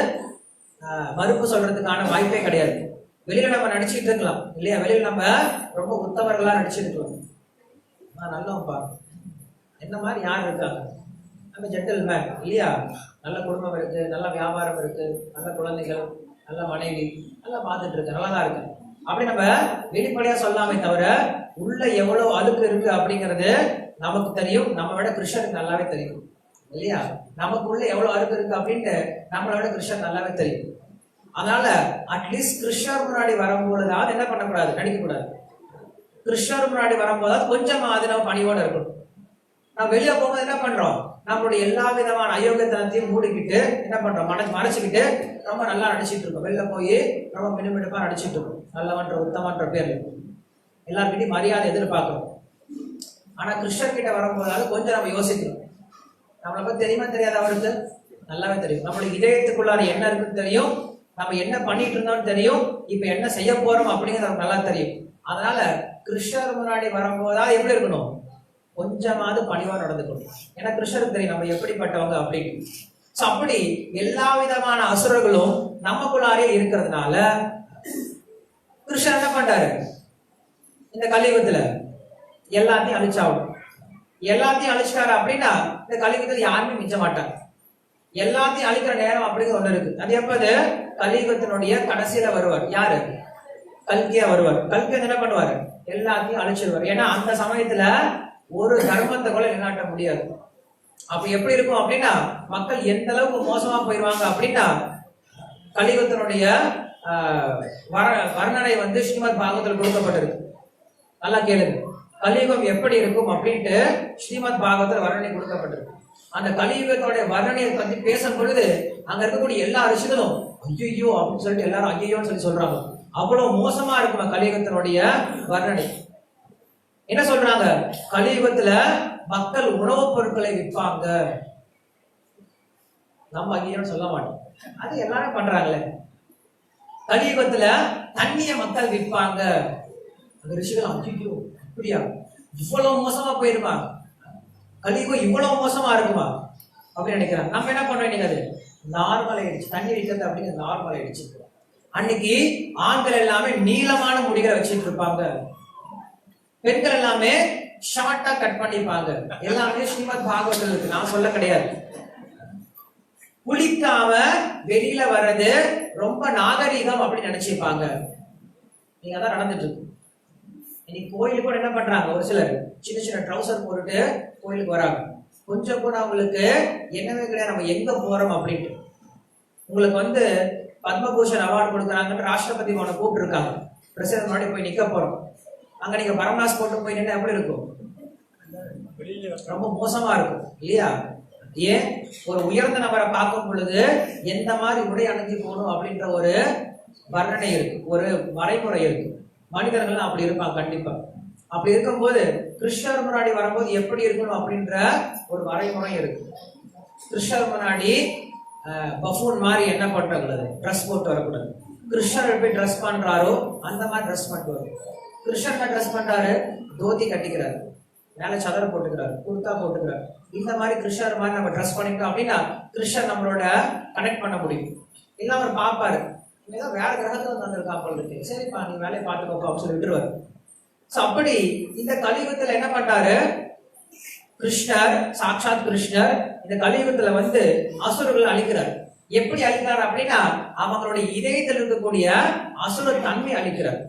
மறுப்பு சொல்றதுக்கான வாய்ப்பே கிடையாது. வெளியில நம்ம நடிச்சுட்டு இருக்கலாம் இல்லையா? வெளியில நம்ம ரொம்ப உத்தவர்களா நடிச்சுட்டு இருக்கலாம். நான் நல்லவன்பா, என்ன மாதிரி யார் இருக்காங்க, நம்ம ஜென்டில்மேன் இல்லையா? நல்ல குடும்பம் இருக்கு, நல்ல வியாபாரம் இருக்கு, நல்ல குழந்தைகள், நல்ல மனைவி, நல்லா பார்த்துட்டு இருக்கு, நல்லாதான் இருக்கு அப்படி நம்ம வெளிப்படையா சொல்லாமே தவிர உள்ள எவ்வளவு அழுக்கு இருக்கு அப்படிங்கிறது நமக்கு தெரியும். நம்ம விட கிருஷ்ணனுக்கு நல்லாவே தெரியும் இல்லையா? நமக்குள்ள எவ்வளவு அழுக்கு இருக்கு அப்படின்ட்டு நம்மளை விட கிருஷ்ணன் நல்லாவே தெரியும். அதனால அட்லீஸ்ட் கிருஷ்ணர் முன்னாடி வரும்போது என்ன பண்ணக்கூடாது, நடிக்க கூடாது. கிருஷ்ணர் முன்னாடி வரும்போது கொஞ்சம் அது நம்ம பணியோட இருக்கணும். நம்ம வெளியே போகும்போது என்ன பண்றோம், நம்மளுடைய எல்லா விதமான அயோக்கியத்தனத்தையும் மூடிக்கிட்டு என்ன பண்றோம், மறைச்சுக்கிட்டு ரொம்ப நல்லா நடிச்சிட்டு இருக்கோம். வெளில போய் ரொம்ப மினுமினுப்பா நடிச்சிட்டு இருக்கோம். நல்லவன்ற உத்தமன்ற பேர்ல எல்லாருக்கிட்டையும் மரியாதை எதிர்பார்க்கணும். ஆனா கிருஷ்ணர் கிட்ட வரும்போதாவது கொஞ்சம் நம்ம யோசிக்கணும். நம்மளை பத்தி தெரியுமா தெரியாது? அவருக்கு நல்லாவே தெரியும். நம்மளுடைய இதயத்துக்குள்ளார என்ன இருக்குன்னு தெரியும், நம்ம என்ன பண்ணிட்டு இருந்தோம்னு தெரியும், இப்ப என்ன செய்ய போறோம் அப்படிங்கிறது நமக்கு நல்லா தெரியும். அதனால கிருஷ்ணர் முன்னாடி வரும்போதாவது எப்படி இருக்கணும், கொஞ்சமாவது பணிவா நடந்துக்கணும். ஏன்னா கிருஷ்ணருக்கு தெரியும் நம்ம எப்படிப்பட்டவங்க அப்படின்னு. அப்படி எல்லா விதமான அசுரர்களும் நமக்குள்ளாரே இருக்கிறதுனால கிருஷ்ணர் என்ன பண்றாரு, இந்த கலியுகத்துல எல்லாத்தையும் அழிச்சாகும். எல்லாத்தையும் அழிச்சிட்டாரு அப்படின்னா இந்த கலியுகத்துல யாருமே மிஞ்ச மாட்டாங்க. எல்லாத்தையும் அழிக்கிற நேரம் அப்படிங்கிற ஒண்ணு இருக்கு. அது எப்போது, கலியுகத்தினுடைய கடைசியில வருவார். யாரு? கல்கியா வருவார். கல்கி என்ன பண்ணுவாரு, எல்லாத்தையும் அழிச்சிருவார். ஏன்னா அந்த சமயத்துல ஒரு தர்மத்தை கூட நிலைநாட்ட முடியாது. அப்ப எப்படி இருக்கும் அப்படின்னா, மக்கள் எந்த அளவுக்கு மோசமா போயிடுவாங்க அப்படின்னா, கலியுகத்தினுடைய வர்ணனை வந்து ஸ்ரீமத் பாகவத்தில் கொடுக்கப்பட்டிருக்கு. நல்லா கேளுங்க, கலியுகம் எப்படி இருக்கும் அப்படின்ட்டு ஸ்ரீமத் பாகவத்தில் வர்ணனை கொடுக்கப்பட்டிருக்கு. அந்த கலியுகத்தோட வர்ணனையை பத்தி பேசும் பொழுது அங்க இருக்கக்கூடிய எல்லா ரிஷிகளும் ஐயோ அப்படின்னு சொல்லிட்டு எல்லாரும் ஐயோன்னு சொல்லி சொல்றாங்க. அவ்வளவு மோசமா இருக்குமா கலியுகத்தினுடைய வர்ணனை. என்ன சொல்றாங்க? கலியுகத்துல மக்கள் உணவுப் பொருட்களை விற்பாங்க. நம்ம ஐயோன்னு சொல்ல மாட்டோம், அது எல்லாரும் பண்றாங்களே. கலியுகத்துல தண்ணிய மக்கள் விற்பாங்க. அந்த ரிஷிகள் ஐயோ அப்படியா, இவ்வளவு மோசமா போயிருமா, கலியுகம் இவ்வளவு மோசமா இருக்குமா அப்படின்னு நினைக்கிறாங்க. நம்ம என்ன பண்ண வேண்டியது? நார்மல் ஆயிடுச்சு, தண்ணி விற்கிறது அப்படிங்கிறது நார்மல் ஆயிடுச்சு. அன்னைக்கு ஆண்கள் எல்லாமே நீளமான முடிகளை வச்சுட்டு இருப்பாங்க, பெண்கள் எல்லாமே ஷார்ட்டா கட் பண்ணிப்பாங்க. எல்லாமே ஸ்ரீமத் பாகவதம் இருக்கு, நான் சொல்ல கிடையாது. குளிக்காம வெளியில வர்றது ரொம்ப நாகரீகம் அப்படின்னு நினைச்சிருப்பாங்க. நீங்க அதான் நடந்துட்டு இருக்கு. இன்னைக்கு கோயிலுக்கு கூட என்ன பண்றாங்க, ஒரு சிலர் சின்ன சின்ன ட்ரௌசர் போட்டுட்டு கோயிலுக்கு வராங்க. கொஞ்சம் கூட அவங்களுக்கு என்னவே கிடையாது நம்ம எங்க போறோம் அப்படின்ட்டு. உங்களுக்கு பத்மபூஷன் அவார்டு கொடுக்குறாங்கன்னு ராஷ்டிரபதி பவனை கூப்பிட்டு இருக்காங்க. பிரசிடன்ட் முன்னாடி போய் நிக்க போறோம். அங்க நீங்க பரமதாஸ் போட்டு போய் நின்று எப்படி இருக்கும்? ரொம்ப மோசமா இருக்கும் இல்லையா? ஏன்? ஒரு உயர்ந்த நபரை பார்க்கும் பொழுது எந்த மாதிரி உடை அணிஞ்சு போகணும் அப்படின்ற ஒரு வர்ணனை இருக்கு, ஒரு வரைமுறை இருக்கு. மனிதர்கள் அப்படி இருப்பாங்க கண்டிப்பா. அப்படி இருக்கும்போது கிருஷ்ணர் முன்னாடி வரும்போது எப்படி இருக்கணும் அப்படின்ற ஒரு வரைமுறை இருக்கு. கிருஷ்ணர் முன்னாடி பஃபூன் மாதிரி என்ன பண்றது, ட்ரெஸ் போட்டு வரக்கூடாது. கிருஷ்ணர் எப்படி ட்ரெஸ் பண்றாரோ அந்த மாதிரி ட்ரெஸ் பண்ணிட்டு வரும். கிருஷ்ணர் ட்ரெஸ் பண்றாரு, தோத்தி கட்டிக்கிறாரு, மேல சதர் போட்டுக்கிறாரு, குர்தா போட்டுக்கிறாரு. இந்த மாதிரி கிருஷ்ணர் மாதிரி நம்ம ட்ரெஸ் பண்ணிட்டோம் அப்படின்னா கிருஷ்ணர் நம்மளோட கனெக்ட் பண்ண முடியும். இல்லை அவர் பார்ப்பாரு, வேற கிரகத்துல வந்திருக்காப்பல் இருக்கு, சரிப்பா நீ வேலையை பார்த்துக்கோப்பா அப்படின்னு சொல்லி விட்டுருவாரு. அப்படி இந்த கலியுகத்துல என்ன பண்றாரு கிருஷ்ணர், சாட்சாத் கிருஷ்ணர் இந்த கலியுகத்துல அசுரர்கள் அழிக்கிறார். எப்படி அழிக்கிறார் அப்படின்னா அவங்களுடைய இதயத்தில் இருக்கக்கூடிய அசுர தன்மை அழிக்கிறார்.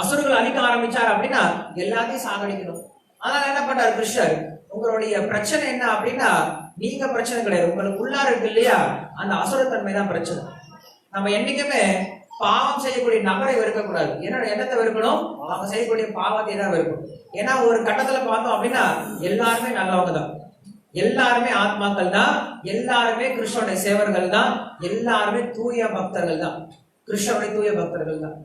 அசுரர்கள் அழிக்க ஆரம்பிச்சார் அப்படின்னா எல்லாத்தையும் சாகடிக்கணும். அதனால என்ன பண்றாரு கிருஷ்ணர், உங்களுடைய பிரச்சனை என்ன அப்படின்னா நீங்க பிரச்சனை கிடையாது, உங்களுக்கு உள்ளார இருக்கு இல்லையா அந்த அசுரத்தன்மை தான் பிரச்சனை. நம்ம என்னைக்குமே பாவம் செய்யக்கூடிய நபரை வெறுக்கக்கூடாது. என்னோட எண்ணத்தை வெறுக்கணும், அவங்க செய்யக்கூடிய பாவத்தை தான் வெறுக்கணும். ஏன்னா ஒரு கட்டத்துல பார்த்தோம் அப்படின்னா எல்லாருமே நல்லவங்க தான், எல்லாருமே ஆத்மாக்கள் தான், எல்லாருமே கிருஷ்ணனுடைய சேவர்கள் தான், எல்லாருமே தூய பக்தர்கள் தான், கிருஷ்ணனுடைய தூய பக்தர்கள் தான்.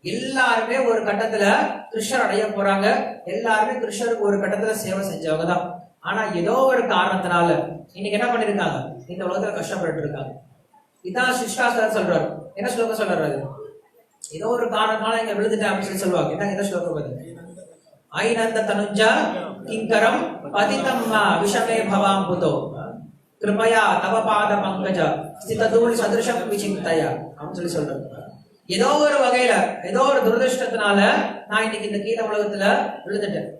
எல்லாருமே ஒரு கட்டத்துல கிருஷ்ணர் அடைய போறாங்க, எல்லாருமே கிருஷ்ணருக்கு ஒரு கட்டத்துல சேவை செஞ்சவங்க தான். ஆனா ஏதோ ஒரு காரணத்தினால இன்னைக்கு என்ன பண்ணிருக்காங்க, இந்த உலகத்துல கஷ்டப்பட்டு இருக்காங்க. இதான் சிஷ்டாச்சாரர் சொல்றாரு. என்ன ஸ்லோகம் சொல்றாரு? ஏதோ ஒரு காரணத்தினால இங்க விழுந்துட்டேன் அப்படின்னு சொல்லி சொல்லுவாங்க. என்ன ஸ்லோகம் அது? ஐநந்த தனுஜா கிங்கரம் பதிதம் விஷமே பவாம் புதோ கிருபயா தவ பாத பங்கஜ ஸ்திததூள் சதுருஷம் விசிந்தயா அப்படின்னு சொல்லி சொல்றாரு. ஏதோ ஒரு வகையில ஏதோ ஒரு துரதிருஷ்டத்தினால நான் இன்னைக்கு இந்த கீழ உலகத்துல விழுந்துட்டேன்,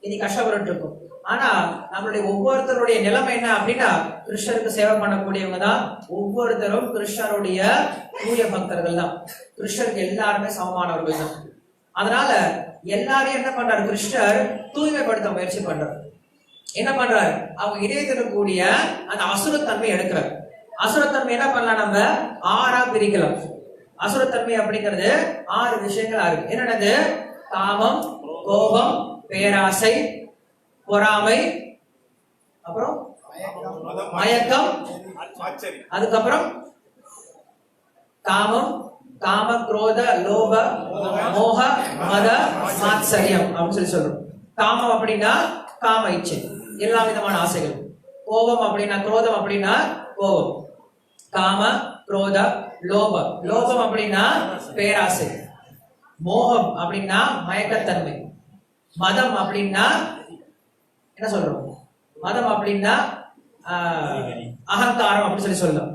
இன்னைக்கு கஷ்டப்பட்டு இருக்கும். ஆனா நம்மளுடைய ஒவ்வொருத்தருடைய நிலைமை என்ன அப்படின்னா கிருஷ்ணருக்கு சேவை பண்ணக்கூடியவங்க தான். ஒவ்வொருத்தரும் கிருஷ்ணருடைய தூய பக்தர்கள் தான். கிருஷ்ணருக்கு எல்லாருமே சமமானவர்கள் தான். அதனால எல்லாரையும் என்ன பண்றாரு கிருஷ்ணர் தூய்மைப்படுத்த முயற்சி பண்றாரு. என்ன பண்றாரு, அவங்க இதயத்தில் கூடிய அந்த அசுரத்தன்மை எடுக்கிறார். அசுரத்தன்மை என்ன பண்ணலாம், நம்ம 6ஆ பிரிக்கலாம். அசுரத்தன்மை அப்படிங்கிறது 6 விஷயங்களா இருக்கு. என்னது? காமம், கோபம், பேராசை, பொறாமை, அப்புறம் மயக்கம், அதுக்கப்புறம் காமம், காம குரோத லோப மோக மத மாத்சரியம் அப்படின்னு சொல்லி சொல்றோம். காமம் அப்படின்னா காம இச்சை, எல்லா விதமான ஆசைகள். கோபம் அப்படின்னா குரோதம் அப்படின்னா கோபம். காம குரோத லோப, லோபம் அப்படின்னா பேராசை. மோகம் அப்படின்னா மயக்கத்தன்மை. மதம் அப்படின்னா என்ன சொல்றோம், மதம் அப்படின்னா அகங்காரம் அப்படின்னு சொல்லி சொல்லலாம்.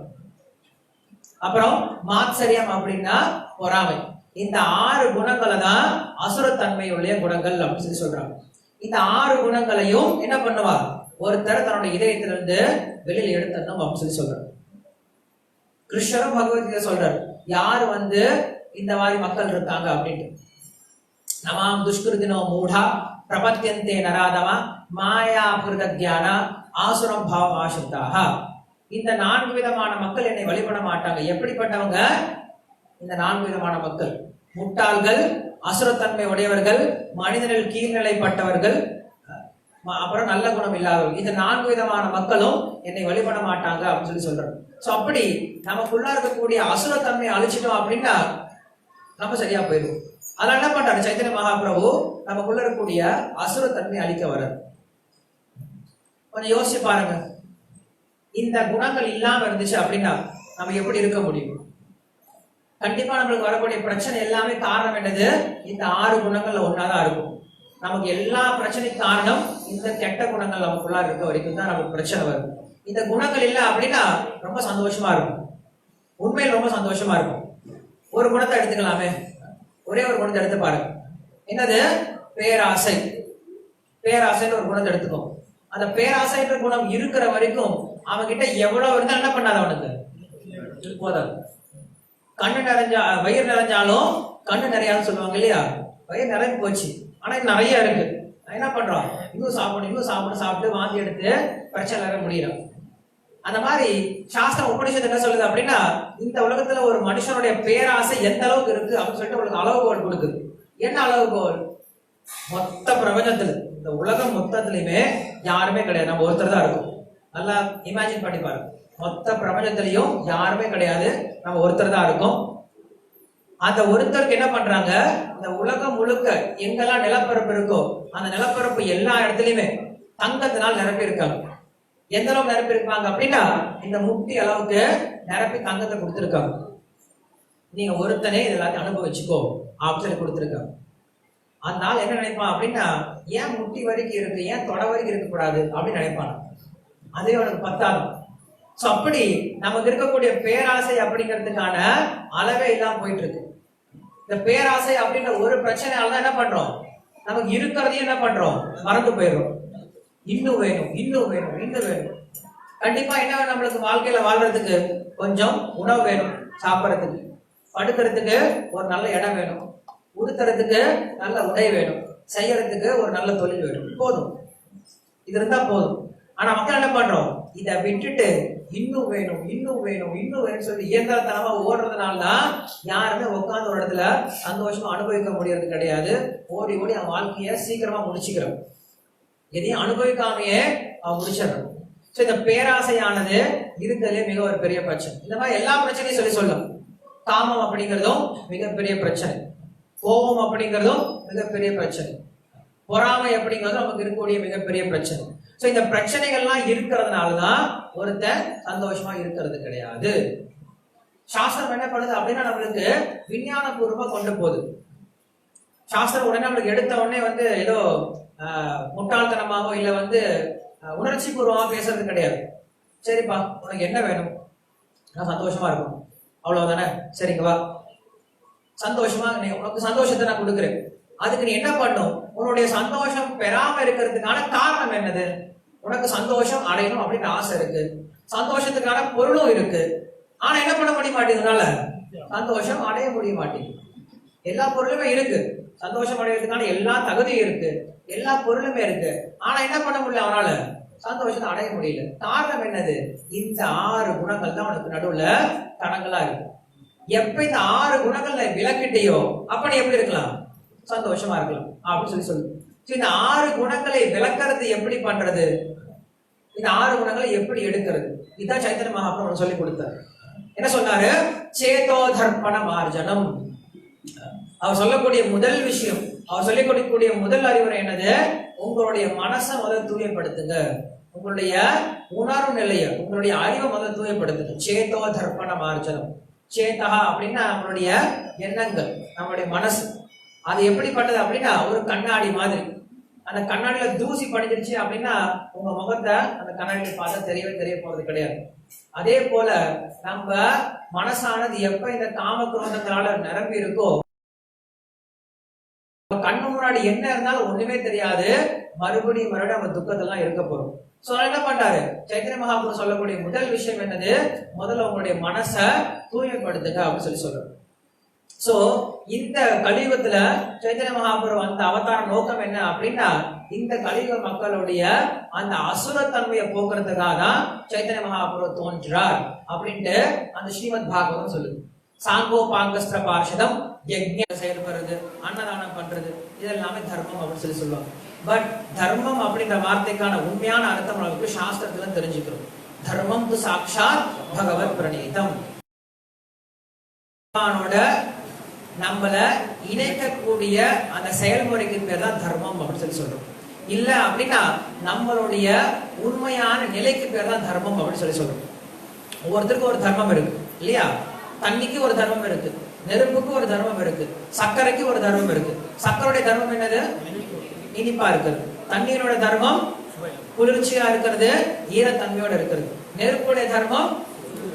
அப்புறம் மாத்சரியம் அப்படின்னா பொறாமை. இந்த 6 குணங்களை தான் அசுரத்தன்மையுடைய குணங்கள் அப்படின்னு சொல்லி சொல்றாங்க. இந்த 6 குணங்களையும் என்ன பண்ணுவா, ஒருத்தர் தன்னுடைய இதயத்திலிருந்து வெளியில் எடுத்தணும் அப்படின்னு சொல்லி சொல்றாரு. கிருஷ்ணரும் பகவத்கீதை சொல்றாரு, யாரு இந்த மாதிரி மக்கள் இருக்காங்க அப்படின்ட்டு. நமாம் துஷ்கிருதினோ மூடா பிரபத்தியந்தே நராதமா மாயா புருதத்யான ஆசுரம் பாவம் ஆசுத்தாக. இந்த 4 விதமான மக்கள் என்னை வழிபட மாட்டாங்க. எப்படிப்பட்டவங்க? இந்த 4 விதமான மக்கள்: முட்டாள்கள், அசுரத்தன்மை உடையவர்கள், மனிதனில் கீழ்நிலைப்பட்டவர்கள், அப்புறம் நல்ல குணம் இல்லாதவர்கள். இந்த 4 விதமான மக்களும் என்னை வழிபட மாட்டாங்க அப்படின்னு சொல்லி சொல்றாங்க. சோ அப்படி நமக்குள்ள இருக்கக்கூடிய அசுரத்தன்மையை அழிச்சிட்டோம் அப்படின்னா நம்ம சரியா போயிடும். அதனால என்ன பண்றாரு சைத்தன்ய மகாபிரபு, நமக்குள்ள இருக்கக்கூடிய அசுரத்தன்மை அழிக்க வர்றாரு. கொஞ்சம் யோசிச்சு பாருங்க, இந்த குணங்கள் இல்லாம இருந்துச்சு அப்படின்னா நம்ம எப்படி இருக்க முடியும்? கண்டிப்பா நம்மளுக்கு வரக்கூடிய பிரச்சனை எல்லாமே காரணம் என்னது? இந்த 6 குணங்கள்ல ஒன்னாதான் இருக்கும். நமக்கு எல்லா பிரச்சனைக்கு காரணம் இந்த கெட்ட குணங்கள் நமக்குள்ள இருக்க வரைக்கும் தான் நமக்கு பிரச்சனை வரும். இந்த குணங்கள் இல்லை அப்படின்னா ரொம்ப சந்தோஷமா இருக்கும், உண்மையில் ரொம்ப சந்தோஷமா இருக்கும். ஒரு குணத்தை எடுத்துக்கலாமே, ஒரே ஒரு குணத்தை எடுத்து பாருங்க. என்னது? பேராசை. பேராசைன்னு ஒரு குணத்தை எடுத்துக்கோ. அந்த பேராசைன்ற குணம் இருக்கிற வரைக்கும் அவன்கிட்ட எவ்வளவு இருந்தா என்ன பண்ணாது, அவனுக்கு போதாது. கண்ணு நிறைஞ்சா வயிறு நிறைஞ்சாலும் கண்ணு நிறையான்னு சொல்லுவாங்க இல்லையா? வயிறு நிறைய போச்சு, ஆனா இது நிறைய இருக்கு, என்ன பண்றோம்? இன்னும் சாப்பிட்டு சாப்பிட்டு வாந்தி எடுத்து பிரச்சனை நிறைய முடியறோம். அந்த மாதிரி சாஸ்திரம் உபநிஷத்து என்ன சொல்லுது அப்படின்னா, இந்த உலகத்துல ஒரு மனுஷனுடைய பேராசை எந்த அளவுக்கு இருக்கு அப்படின்னு சொல்லிட்டு உங்களுக்கு அளவுகோல் கொடுக்குது. என்ன அளவுகோல்? மொத்த பிரபஞ்சத்துல, இந்த உலகம் மொத்தத்திலயுமே யாருமே கிடையாது, நம்ம ஒருத்தர் தான் இருக்கும். நல்லா இமேஜின் பண்ணி பாருங்க, மொத்த பிரபஞ்சத்திலையும் யாருமே கிடையாது, நம்ம ஒருத்தர் தான் இருக்கும். அந்த ஒருத்தருக்கு என்ன பண்றாங்க, இந்த உலகம் முழுக்க எங்கெல்லாம் நிலப்பரப்பு இருக்கோ அந்த நிலப்பரப்பு எல்லா இடத்துலயுமே தங்கத்தினால் நிரப்பி இருக்காங்க. எந்த அளவுக்கு நிரப்பி இருப்பாங்க அப்படின்னா, இந்த முட்டி அளவுக்கு நிரப்பி தங்கத்தை கொடுத்துருக்காங்க. நீங்க ஒருத்தனே இதெல்லாத்தையும் அனுபவிச்சுக்கோ அப்படின்னு சொல்லி கொடுத்துருக்காங்க. அந்த ஆள் என்ன நினைப்பான் அப்படின்னா, ஏன் முட்டி வரைக்கும் இருக்கு, ஏன் தொட வரைக்கும் இருக்கக்கூடாது அப்படின்னு நினைப்பான். அதே அவனுக்கு பத்தாது. சோ அப்படி நமக்கு இருக்கக்கூடிய பேராசை அப்படிங்கிறதுக்கான அளவே இல்லாம போயிட்டு இருக்கு. இந்த பேராசை அப்படின்ற ஒரு பிரச்சனையாலதான் என்ன பண்றோம், நமக்கு இருக்கிறதையும் என்ன பண்றோம், மறந்து போயிடுறோம். இன்னும் வேணும், இன்னும் வேணும், இன்னும் வேணும். கண்டிப்பா என்ன வேணும் நம்மளுக்கு வாழ்க்கையில வாழ்றதுக்கு? கொஞ்சம் உணவு வேணும், சாப்பிடறதுக்கு, படுக்கிறதுக்கு ஒரு நல்ல இடம் வேணும், உடுத்துறதுக்கு நல்ல உடை வேணும், செய்யறதுக்கு ஒரு நல்ல தொழில் வேணும். போதும், இது இருந்தா போதும். ஆனா மக்கள் என்ன பண்றோம், இதை விட்டுட்டு இன்னும் வேணும், இன்னும் வேணும், இன்னும் வேணும்னு சொல்லி இயந்திரத்தனமா ஓடுறதுனாலதான் யாருமே உட்கார்ந்து ஒரு இடத்துல சந்தோஷமா அனுபவிக்க முடியறது கிடையாது. ஓடி ஓடி அவன் வாழ்க்கைய சீக்கிரமா முடிச்சுக்கிறோம், எதையும் அனுபவிக்காமையே அவன் முடிச்சிடணும். சோ இந்த பேராசையானது இருக்கிறதுலே மிக ஒரு பெரிய பிரச்சனை. இந்த மாதிரி எல்லா பிரச்சனையும் சொல்லும். காமம் அப்படிங்கிறதும் மிகப்பெரிய பிரச்சனை, கோபம் அப்படிங்கிறதும் மிகப்பெரிய பிரச்சனை, பொறாமை அப்படிங்கிறதும் நமக்கு இருக்கக்கூடிய மிகப்பெரிய பிரச்சனை. சோ இந்த பிரச்சனைகள்லாம் இருக்கிறதுனாலதான் ஒருத்தன் சந்தோஷமா இருக்கிறது கிடையாது. சாஸ்திரம் என்ன பண்ணுது அப்படின்னா, நம்மளுக்கு விஞ்ஞான பூர்வமா கொண்டு போகுது. சாஸ்திரம் உடனே நம்மளுக்கு எடுத்த உடனே ஏதோ முட்டாள்தனமாகவோ இல்ல உணர்ச்சி பூர்வமா பேசுறது கிடையாது. சரிப்பா, உனக்கு என்ன வேணும்? நான் சந்தோஷமா இருக்கும், அவ்வளவுதானே, சரிங்க வா, சந்தோஷமா உனக்கு சந்தோஷத்தை நான் கொடுக்குறேன். அதுக்கு நீ என்ன பண்ணும், உன்னுடைய சந்தோஷம் பெறாம இருக்கிறதுக்கான காரணம் என்னது? உனக்கு சந்தோஷம் அடையணும் அப்படின்னு ஆசை இருக்கு, சந்தோஷத்துக்கான பொருளும் இருக்கு, ஆனா என்ன பண்ண முடிய மாட்டேங்குதுனால சந்தோஷம் அடைய முடிய மாட்டேங்குது. எல்லா பொருளுமே இருக்கு, சந்தோஷம் அடைகிறதுக்கான எல்லா தகுதியும் இருக்கு, எல்லா பொருளுமே இருக்கு, ஆனா என்ன பண்ண முடியல, அவனால சந்தோஷத்தை அடைய முடியல. காரணம் என்னது? இந்த 6 குணங்கள் தான் உனக்கு நடுவுல தடங்களா இருக்கு. எப்ப இந்த 6 குணங்கள்ல விளக்கிட்டியோ அப்ப நீ எப்படி இருக்கலாம், சந்தோஷமா இருக்கலாம் அப்படின்னு சொல்லு. இந்த 6 குணங்களை விளக்கிறது எப்படி பண்றது, இந்த 6 குணங்களை எப்படி எடுக்கிறது, இதுதான் சைத்தன்ய மகாபிரபு சொல்லி கொடுத்தார். என்ன சொன்னாரு? சேதோ தர்ப்பண மார்ஜனம். அவர் சொல்லக்கூடிய முதல் விஷயம், அவர் சொல்லிக் கொடுக்கக்கூடிய முதல் அறிவுரை என்னது? உங்களுடைய மனசை முதல் தூயப்படுத்துங்க, உங்களுடைய உணர்வு நிலையை, உங்களுடைய அறிவை முதல் தூயப்படுத்துங்க. சேதோ தர்ப்பண மார்ஜனம். சேதா அப்படின்னா நம்மளுடைய எண்ணங்கள், நம்மளுடைய மனசு. அது எப்படிப்பட்டது அப்படின்னா, ஒரு கண்ணாடி மாதிரி. அந்த கண்ணாடியில தூசி படிஞ்சிருச்சு அப்படின்னா உங்க முகத்தை அந்த கண்ணாடியில பார்த்தா தெரிய போறது கிடையாது. அதே போல நம்ம மனசானது எப்ப இந்த காம குரோதங்களால நிரம்பி இருக்கோ, கண்ணு முன்னாடி என்ன இருந்தாலும் ஒண்ணுமே தெரியாது, மறுபடியும் நம்ம துக்கத்தெல்லாம் இருக்க போறோம். சோ என்ன பண்றாரு சைத்தன்ய மகாபிரபு சொல்லக்கூடிய முதல் விஷயம் என்னது? முதல்ல உங்களுடைய மனசை தூய்மைப்படுத்துங்க அப்படின்னு சொல்றாரு. சோ இந்த கலியுகத்துல சைத்தன்ய மகாபிரபு அந்த அவதார நோக்கம் என்ன அப்படின்னா, இந்த கலியுக மக்களுடைய அந்த அசுரத்தன்மையை போக்குறதுக்காக தான் சைத்தன்ய மகாபிரபு தோன்றார் அப்படின்ட்டு அந்த ஸ்ரீமத் பாகவதம் சொல்லுது. சாங்கோ பாங்கஸ்திர பார்ஷதம், யஜ்ஞம் செயல்படுறது, அன்னதானம் பண்றது, இதெல்லாமே தர்மம் அப்படின்னு சொல்லுவாங்க. பட் தர்மம் அப்படின்ற வார்த்தைக்கான உண்மையான அர்த்தம் நமக்கு சாஸ்திரத்துல தெரிஞ்சுக்கிறோம். தர்மம் து சாக்ஷாத் பகவத் பிரணீதம். நம்மள இணைக்கக்கூடிய அந்த செயல்முறைக்கு பேர் தான் தர்மம் அப்படின்னு சொல்லி சொல்றோம். இல்ல அப்படின்னா நம்மளுடைய உண்மையான நிலைக்கு பேர் தான் தர்மம் அப்படின்னு சொல்லி சொல்றோம். ஒவ்வொருத்தருக்கும் ஒரு தர்மம் இருக்கு இல்லையா? தண்ணிக்கு ஒரு தர்மம் இருக்கு, நெருப்புக்கு ஒரு தர்மம் இருக்கு, சர்க்கரைக்கு ஒரு தர்மம் இருக்கு. சர்க்கரையுடைய தர்மம் என்னது? இனிப்பா இருக்கிறது. தண்ணீரோட தர்மம் குளிர்ச்சியா இருக்கிறது, ஈரத்தன்மையோட இருக்கிறது. நெருப்புடைய தர்மம்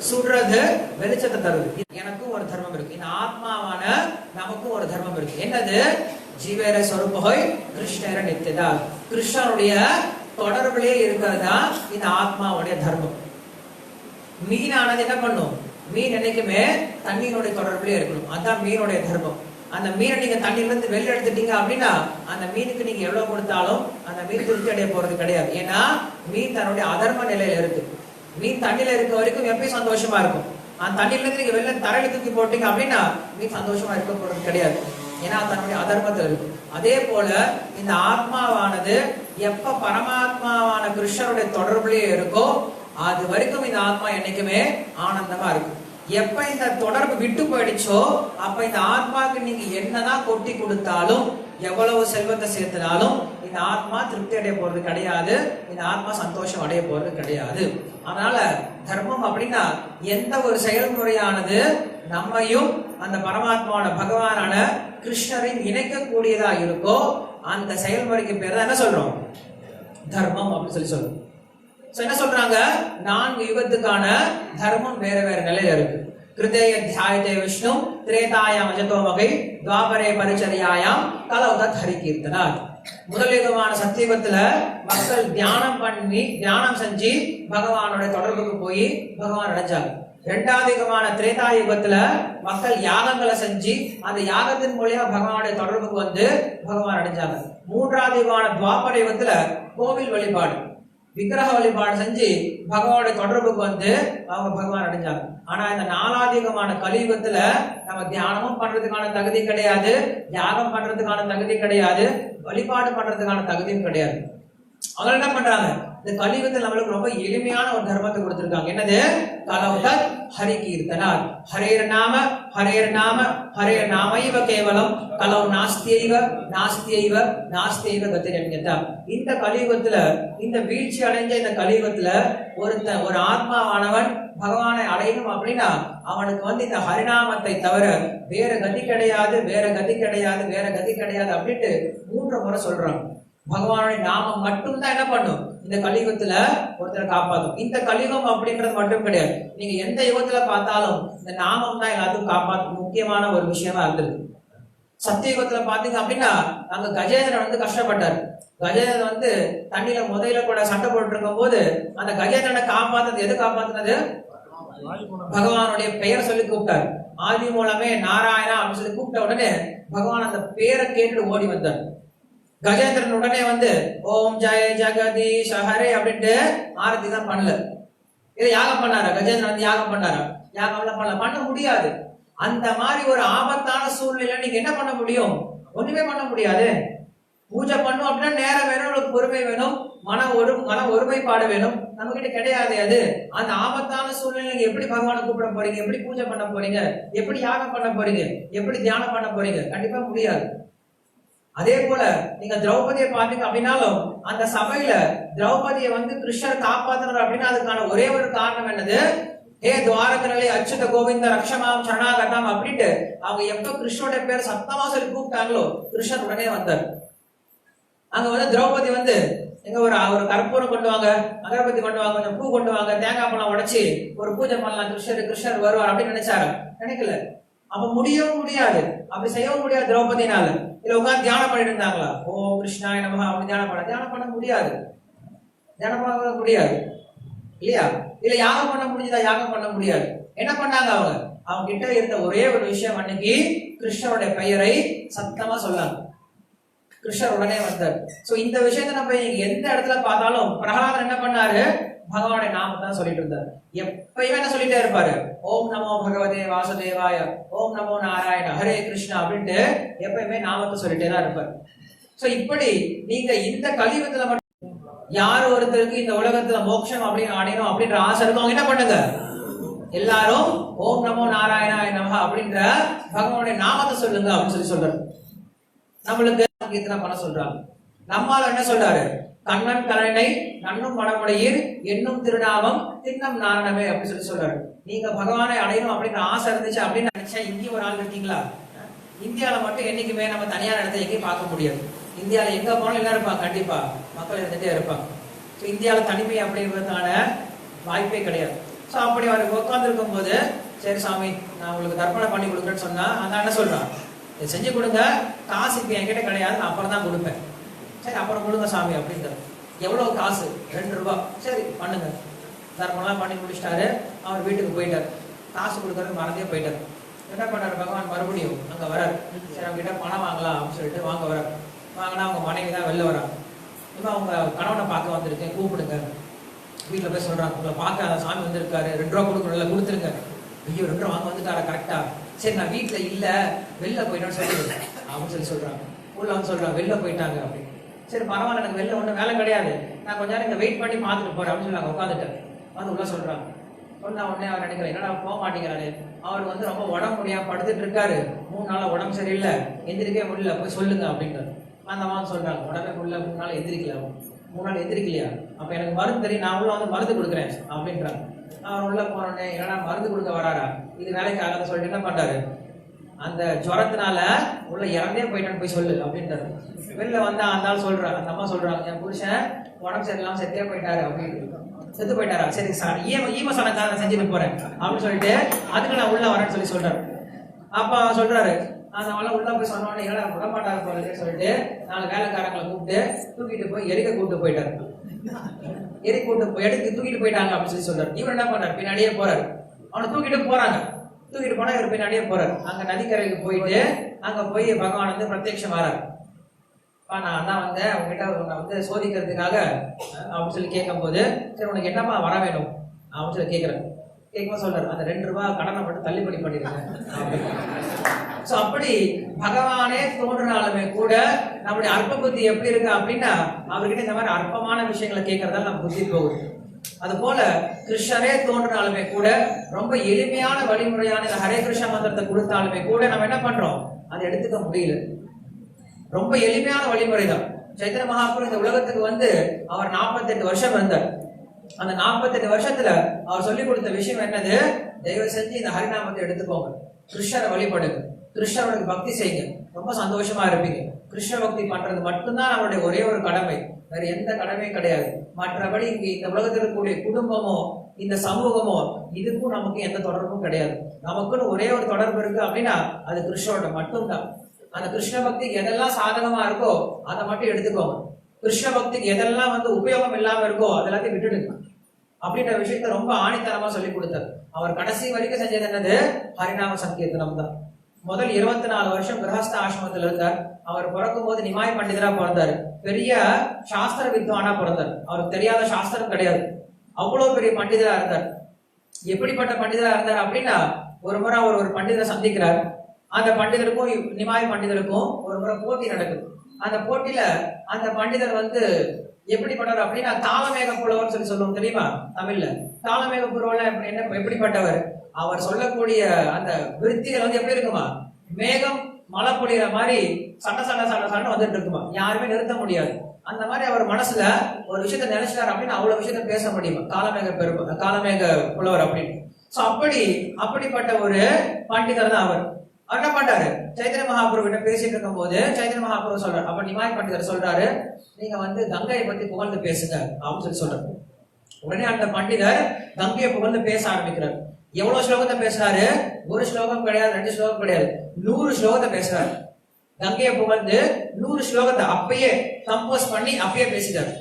சுடுறது, வெளிச்சத்தை தருது. எனக்கும் ஒரு தர்மம் இருக்கு. இந்த ஆத்மாவான நமக்கும் ஒரு தர்மம் இருக்கு. என்னது? ஜீவேர சொரூபஹோய் கிருஷ்ணர நித்தியதா. கிருஷ்ணனுடைய தொடர்பிலே இருக்கிறதா இந்த ஆத்மாவுடைய தர்மம். மீனானது என்ன பண்ணும்? மீன் என்னைக்குமே தண்ணீருடைய தொடர்பிலே இருக்கணும். அதான் மீனுடைய தர்மம். அந்த மீனை நீங்க தண்ணியில இருந்து வெளில எடுத்துட்டீங்க அப்படின்னா அந்த மீனுக்கு நீங்க எவ்வளவு கொடுத்தாலும் அந்த மீன் திருப்தி அடைய போறது கிடையாது. ஏன்னா மீன் தன்னுடைய அதர்ம நிலையில இருக்கு. மீன் தண்ணியில இருக்க வரைக்கும் எப்பயும் சந்தோஷமா இருக்கும். அந்த தண்ணியில இருந்து நீங்க வெளில தரையில தூக்கி போட்டீங்க அப்படின்னா மீன் சந்தோஷமா இருக்க போறது கிடையாது. ஏன்னா தன்னுடைய அதர்மத்தில் இருக்கு. அதே போல இந்த ஆத்மாவானது எப்ப பரமாத்மாவான கிருஷ்ணருடைய தொடர்புலயே இருக்கோ அது வரைக்கும் இந்த ஆத்மா என்னைக்குமே ஆனந்தமா இருக்கும். எப்ப இந்த தொடர்பு விட்டு போயிடுச்சோ அப்ப இந்த ஆத்மாவுக்கு நீங்க என்னதான் கொட்டி கொடுத்தாலும் எவ்வளவு செல்வத்தை சேர்த்தினாலும் இந்த ஆத்மா திருப்தி அடைய போறது கிடையாது. இந்த ஆத்மா சந்தோஷம் அடைய போறது கிடையாது. அதனால தர்மம் அப்படின்னா எந்த ஒரு செயல்முறையானது நம்மையும் அந்த பரமாத்மாவோட பகவானான கிருஷ்ணரையும் இணைக்கக்கூடியதா இருக்கோ அந்த செயல்முறைக்கு பேர் தான் என்ன சொல்றோம்? தர்மம் அப்படின்னு சொல்லி சொல்றோம். என்ன சொல்றாங்க? 4 யுகத்துக்கான தர்மம் வேற வேற நிலையில இருக்கு. கிருதேய தியாயதே விஷ்ணு திரேதாயாம் அஜதோ வகை துவாபரே பரிச்சரியாயாம் கலௌதத் ஹரி கீர்த்தனாத். முதல் யுகமான சத்தியுகத்துல மக்கள் தியானம் செஞ்சு பகவானோட தொடர்புக்கு போய் பகவான் அடைஞ்சாங்க. 2வது யுகமான திரேதா யுகத்துல மக்கள் யாகங்களை செஞ்சு அந்த யாகத்தின் மூலியமா பகவானுடைய தொடர்புக்கு வந்து பகவான் அடைஞ்சாங்க. 3வது யுகமான துவாபர யுகத்துல கோவில் வழிபாடு விக்கிரக வழிபாடு செஞ்சு பகவானுடைய தொடர்புக்கு வந்து அவங்க பகவான் அடைஞ்சாங்க. ஆனா இந்த 4வது யுகமான கலியுகத்துல நம்ம தியானமும் பண்றதுக்கான தகுதி கிடையாது, யாகம் பண்றதுக்கான தகுதி கிடையாது, வழிபாடு பண்றதுக்கான தகுதியும் கிடையாது. அவங்க என்ன பண்றாங்க? இந்த கலியுகத்தில் நம்மளுக்கு ரொம்ப எளிமையான ஒரு தர்மத்தை கொடுத்திருக்காங்க. என்னது? கலௌதத் ஹரி கீர்த்தனாத். ஹரேர் நாம ஹரேர் நாம ஹரேர் நாமைவ கேவலம் கலௌ நாஸ்தியைவ கதிரன்யதா. இந்த கலியுகத்துல இந்த வீழ்ச்சி அடைஞ்ச இந்த கலியுகத்துல ஒரு ஆத்மாவானவன் பகவானை அடையணும் அப்படின்னா அவனுக்கு வந்து இந்த ஹரிநாமத்தை தவிர வேற கதி கிடையாது, வேற கதி கிடையாது, வேற கதி கிடையாது அப்படின்ட்டு 3 முறை சொல்றாங்க. பகவானுடைய நாமம் மட்டும்தான் என்ன பண்ணும்? இந்த கலியுகத்துல ஒருத்தரை காப்பாற்றும். இந்த கலியுகம் அப்படின்றது மட்டும் கிடையாது. நீங்க எந்த யுகத்துல பார்த்தாலும் இந்த நாமம் தான் எல்லாத்துக்கும் காப்பாற்றும் முக்கியமான ஒரு விஷயமா இருந்தது. சத்தியுகத்துல பாத்தீங்க அப்படின்னா அங்க கஜேந்திரன் வந்து கஷ்டப்பட்டாரு. கஜேந்திரன் வந்து தண்ணியில முதல்ல கூட சண்டை போட்டு இருக்கும் போது அந்த கஜேந்திரனை காப்பாத்துறது எது காப்பாத்துனது? பகவானுடைய பெயரை சொல்லி கூப்பிட்டாரு. ஆதி மூலமே நாராயணா அப்படின்னு சொல்லி கூப்பிட்ட உடனே பகவான் அந்த பேரை கேட்டுட்டு ஓடி வந்தார். கஜேந்திரன் உடனே வந்து ஓம் ஜெய ஜெகதீஷ் ஹரே அப்படின்ட்டு ஆரத்தி தான் பண்ணல. இதை யாகம் பண்ணாரா? கஜேந்திரன் வந்து யாகம் பண்ணாரா? யாகம் பண்ண முடியாது. அந்த மாதிரி ஒரு ஆபத்தான சூழ்நிலை நீங்க என்ன பண்ண முடியும்? ஒண்ணுமே பண்ண முடியாது. பூஜை பண்ணும் அப்படின்னா நேரம் வேணும், உங்களுக்கு பொறுமை வேணும், மன ஒருமைப்பாடு வேணும். நம்ம கிட்ட கிடையாது அது. அந்த ஆபத்தான சூழ்நிலை நீங்க எப்படி பகவானை கூப்பிட போறீங்க? எப்படி பூஜை பண்ண போறீங்க? எப்படி யாகம் பண்ண போறீங்க? எப்படி தியானம் பண்ண போறீங்க? கண்டிப்பா முடியாது. அதே போல நீங்க திரௌபதியை பாத்தீங்க அப்படின்னாலும் அந்த சபையில திரௌபதியை வந்து கிருஷ்ணர் காப்பாத்துறாரு அப்படின்னா அதுக்கான ஒரே ஒரு காரணம் என்னது? ஏ துவாரகரே அச்சுத கோவிந்த ரக்ஷமாம் சரணாகதாம் அப்படின்ட்டு அவங்க எப்ப கிருஷ்ணோட பேர் சத்தமா சொல்லி கூப்பிட்டாங்களோ கிருஷ்ணர் உடனே வந்தார். அங்க வந்து திரௌபதி வந்து எங்க ஒரு கற்பூரம் கொண்டு வாங்க, அகரபத்தி கொண்டு வாங்க, கொஞ்சம் பூ கொண்டு வாங்க, தேங்காய் பழம் உடைச்சி ஒரு பூஜை பண்ணலாம், கிருஷ்ணர் வருவார் அப்படின்னு நினைச்சாரு. நினைக்கல. அப்ப முடியவும் முடியாது, அப்படி செய்யவும் முடியாது. திரௌபதினால இல்ல உட்காந்து தியானம் பண்ணிட்டு இருந்தாங்களா? ஓ கிருஷ்ணாய நமஹ அப்படி தியானம் பண்ண முடியாது. தியானம் பண்ண முடியாது இல்லையா? இல்ல யாகம் பண்ண முடிஞ்சதா? யாகம் பண்ண முடியாது. என்ன பண்ணாங்க? அவங்க கிட்ட இருந்த ஒரே ஒரு விஷயம், அன்னைக்கு கிருஷ்ணருடைய பெயரை சத்தமா சொல்லாங்க. கிருஷ்ணர் உடனே வந்தார். சோ இந்த விஷயத்த நம்ம எந்த இடத்துல பார்த்தாலும் பிரகலாதன் என்ன பண்ணாரு? பகவானுடைய நாமத்தை தான் சொல்லிட்டு இருந்தார். எப்பயுமே என்ன சொல்லிட்டே இருப்பாரு? ஓம் நமோ பகவதே வாசுதேவாய, ஓம் நமோ நாராயண, ஹரே கிருஷ்ணா அப்படின்ட்டு எப்பயுமே நாமத்தை சொல்லிட்டே தான் இருப்பாரு. சோ இப்படி நீங்க இந்த கலியுகத்துல மட்டும் யார் ஒருத்தருக்கு இந்த உலகத்துல மோட்சம் அப்படின்னு அடையணும் அப்படின்ற ஆசை இருக்கும், அவங்க என்ன பண்ணுங்க, எல்லாரும் ஓம் நமோ நாராயணாய நமஹ அப்படின்ற பகவானுடைய நாமத்தை சொல்லுங்க அப்படின்னு சொல்றாரு. நம்மளுக்கு கீர்த்தனை பண்ண சொல்றாங்க. நம்மால என்ன சொல்றாரு, கண்ணன் கலனை நன்னும் மனமுடையீர் என்னும் திருநாமம் திண்ணம் நாரணமே அப்படின்னு சொல்றாரு. நீங்க பகவானை அடையணும் அப்படின்ற ஆசை இருந்துச்சு அப்படின்னு நினைச்சா இங்கேயும் ஒரு ஆள் இருக்கீங்களா? இந்தியாவில மட்டும் என்னைக்குமே நம்ம தனியார் இடத்த எங்கேயும் பார்க்க முடியாது. இந்தியாவில எங்க போனாலும் எல்லாம் இருப்பாங்க, கண்டிப்பா மக்கள் இருந்துட்டே இருப்பாங்க. இந்தியாவில தனிமை அப்படிங்கிறதுக்கான வாய்ப்பே கிடையாது. ஸோ அப்படி அவர் உட்கார்ந்து இருக்கும் போது, சரி சாமி நான் உங்களுக்கு தர்ப்பணை பண்ணி கொடுக்குறேன்னு சொன்னா அந்த என்ன சொல்றான், இதை செஞ்சு கொடுங்க, காசு இப்போ என்கிட்ட கிடையாது, நான் அப்புறம் தான் கொடுப்பேன். சரி அப்புறம் கொடுங்க சாமி அப்படின்றார். எவ்வளவு காசு? 2 ரூபா. சரி பண்ணுங்க. தர்மம்லாம் பண்ணி முடிச்சிட்டாரு. அவர் வீட்டுக்கு போயிட்டார். காசு கொடுக்கறது மறந்தே போயிட்டார். என்ன பண்ணாரு, பகவான் மறுபடியும் அங்க வரார். சரி அவங்க கிட்ட பணம் வாங்கலாம் அப்படின்னு சொல்லிட்டு வாங்க வரார். வாங்கினா அவங்க மனைவி தான் வெளில வராங்க. இப்போ அவங்க கணவனை பார்க்க வந்திருக்கேன், கூப்பிடுங்க. வீட்டில் போய் சொல்றாங்க, உங்களை பார்க்க அந்த சாமி வந்திருக்காரு, 2 ரூபா கொடுக்கணும்ல, கொடுத்துருங்க. ஐயோ 2 ரூபா வாங்க வந்துட்டாரா கரெக்டா? சரி நான் வீட்டுல இல்ல வெளில போயிட்டோன்னு சொல்லி அப்படின்னு சொல்றாங்க. உள்ள வந்து சொல்றாங்க வெளில போயிட்டாங்க அப்படின்னு. சரி பரவாயில்ல, எனக்கு வெளில ஒன்றும் வேலை கிடையாது, நான் கொஞ்ச நேரம் இங்க வெயிட் பண்ணி பார்த்துட்டு போறேன் அப்படின்னு சொல்லி உட்காந்துட்டேன். வந்து உள்ள சொல்றாங்க. சொன்ன உடனே அவர் நினைக்கிறேன், என்னடா போக மாட்டேங்கிறாரு, அவர் வந்து ரொம்ப உடம்பு முடியாம படுத்துட்டு இருக்காரு, 3 நாளா உடம்பு சரியில்லை, எந்திரிக்கவே முடியல, போய் சொல்லுங்க அப்படின்றாரு. அந்த மாதிரி சொல்றாங்க, உடம்பே முடியல, 3 நாள் எந்திரிக்கல. 3 நாள் எந்திரிக்கலையா, அப்ப எனக்கு மருந்து தெரியும், நான் உள்ள வந்து மருந்து கொடுக்குறேன் அப்படின்றாங்க. அவர் உள்ள போனோடனே என்னடா மருந்து கொடுக்க வராரா, இது வேலைக்கு ஆகாத சொல்லிட்டு என்ன பண்றாரு, அந்த ஜுரத்தினால உள்ள இறந்தே போயிட்டான்னு போய் சொல்லு அப்படின்றாரு. வெளில வந்தா அந்த ஆள் சொல்றாரு, அந்த அம்மா சொல்றாங்க, என் புருஷன் உடம்பு சரியில்லாம செத்தே போயிட்டாரு அப்படின்னு. செத்து போயிட்டாரா, சரி சார் ஈம சனக்காரன் செஞ்சுட்டு போறேன் அப்படின்னு சொல்லிட்டு அதுக்கு நான் உள்ள வரேன்னு சொல்லி சொல்றாரு. அப்ப சொல்றாரு, அந்த அவளை உள்ள போய் சொன்ன உடனே ஏன்னா விடமாட்டாரு போறதுன்னு சொல்லிட்டு 4 வேலைக்காரங்களை கூப்பிட்டு தூக்கிட்டு போய் எரிக்க கூப்பிட்டு போயிட்டாரு. எடுத்து தூக்கிட்டு போயிட்டாங்க அப்படின்னு சொல்றாரு. இவர் என்ன பண்றாரு, பின்னாடியே போறாரு. அவனை தூக்கிட்டு போறாங்க. தூக்கிட்டு போனா இவர் பின்னாடியே போறாரு. அங்க நதிக்கரைக்கு போயிட்டு அங்க போய் பகவான் வந்து பிரத்யட்சம் வராரு. நான் தான் வந்தேன் உங்ககிட்ட உன்னை வந்து சோதிக்கிறதுக்காக அப்படின்னு சொல்லி கேட்கும் போது, சரி உனக்கு என்னப்பா வர வேணும் அப்படின்னு சொல்லி கேட்கிறேன். கேட்கும் சொல்றாரு, அந்த 2 ரூபா கடனை மட்டும் தள்ளுபடி பண்ணிருக்கேன். சோ அப்படி பகவானே தோன்றினாலுமே கூட நம்முடைய அற்ப புத்தி எப்படி இருக்கு அப்படின்னா, அவர்கிட்ட இந்த மாதிரி அற்பமான விஷயங்களை கேட்கறதால நம்ம புத்தி போகுது. அது போல கிருஷ்ணரே தோன்றினாலுமே கூட ரொம்ப எளிமையான வழிமுறையான இந்த ஹரே கிருஷ்ண மந்திரத்தை கொடுத்தாலுமே கூட நம்ம என்ன பண்றோம், அதை எடுத்துக்க முடியல. ரொம்ப எளிமையான வழிமுறை தான். சைத்தன்ய மகாபிரபு இந்த உலகத்துக்கு வந்து அவர் 48 வருஷம் இருந்தார். அந்த 48 வருஷத்துல அவர் சொல்லி கொடுத்த விஷயம் என்னது, தயவு செஞ்சு இந்த ஹரிநாமத்தை எடுத்துக்கோங்க, கிருஷ்ணரை வழிபடுங்க, கிருஷ்ணருக்கு பக்தி செய்யுங்க, ரொம்ப சந்தோஷமா இருப்பீங்க. கிருஷ்ண பக்தி பண்றது மட்டும்தான் நம்மளுடைய ஒரே ஒரு கடமை, வேற எந்த கடமையும் கிடையாது. மற்றபடி இங்க இந்த உலகத்தில் இருக்கக்கூடிய குடும்பமோ இந்த சமூகமோ இதுக்கும் நமக்கு எந்த தொடர்பும் கிடையாது. நமக்குன்னு ஒரே ஒரு தொடர்பு இருக்கு அப்படின்னா அது கிருஷ்ணரோட மட்டும்தான். அந்த கிருஷ்ண பக்திக்கு எதெல்லாம் சாதகமா இருக்கோ அதை மட்டும் எடுத்துக்கோங்க. கிருஷ்ண பக்திக்கு எதெல்லாம் வந்து உபயோகம் இல்லாம இருக்கோ அதெல்லாத்தையும் விட்டுடுங்க அப்படின்ற விஷயத்த ரொம்ப ஆணித்தனமா சொல்லி கொடுத்தார். அவர் கடைசி வரைக்கும் செஞ்சது என்னது, ஹரிநாம சங்கீர்த்தனம் தான். முதல் 24 வருஷம் கிரகஸ்த ஆசிரமத்தில் இருந்தார். அவர் பிறக்கும் போது நிமாய் பண்டிதரா பிறந்தாரு. பெரிய சாஸ்திர வித்வானா பிறந்தார். அவருக்கு தெரியாத சாஸ்திரம் கிடையாது. அவ்வளவு பெரிய பண்டிதரா இருந்தார். எப்படிப்பட்ட பண்டிதரா இருந்தார் அப்படின்னா, ஒரு முறை அவர் ஒரு பண்டிதரை சந்திக்கிறார். அந்த பண்டிதருக்கும் நிமாய் பண்டிதருக்கும் ஒரு முறை போட்டி நடக்குது. அந்த போட்டியில அந்த பண்டிதர் வந்து எப்படிப்பட்டவர் அப்படின்னா, தாளமேக புலவர் சொல்லி சொல்லுவோம் தெரியுமா தமிழ்ல. தாளமேக புலவர் எப்படிப்பட்டவர், அவர் சொல்லக்கூடிய அந்த விருத்திகள் வந்து எப்படி இருக்குமா, மேகம் மழை பொழிகிற மாதிரி சட்ட சட்ட சட்ட சட்ட வந்துட்டு இருக்குமா, யாருமே நிறுத்த முடியாது. அந்த மாதிரி அவர் மனசுல ஒரு விஷயத்த நினைச்சிட்டார் அப்படின்னு அவ்வளவு விஷயத்த பேச முடியுமா, காலமேக புலவர் அப்படின்னு. சோ அப்படிப்பட்ட ஒரு பண்டிதர் தான் அவர். என்ன பண்றாரு, சைத்தன்ய மகாபிரபு கிட்ட பேசிட்டு இருக்கும் போது சைத்தன்ய மகாபிரபு சொல்றாரு, அப்ப நிமாய் பண்டிதர் சொல்றாரு, நீங்க வந்து கங்கையை பத்தி புகழ்ந்து பேசுங்க அப்படின்னு சொல்லி சொல்றாரு. உடனே அந்த பண்டிதர் கங்கையை புகழ்ந்து பேச ஆரம்பிக்கிறார். எவ்வளவு ஸ்லோகத்தை பேசுறாரு, ஒரு ஸ்லோகம் கிடையாது, 2 ஸ்லோகம் கிடையாது, 100 ஸ்லோகத்தை பேசுறாரு. கங்கையை புகழ்ந்து 100 ஸ்லோகத்தை அப்பயே கம்போஸ் பண்ணி அப்பயே பேசிட்டாரு.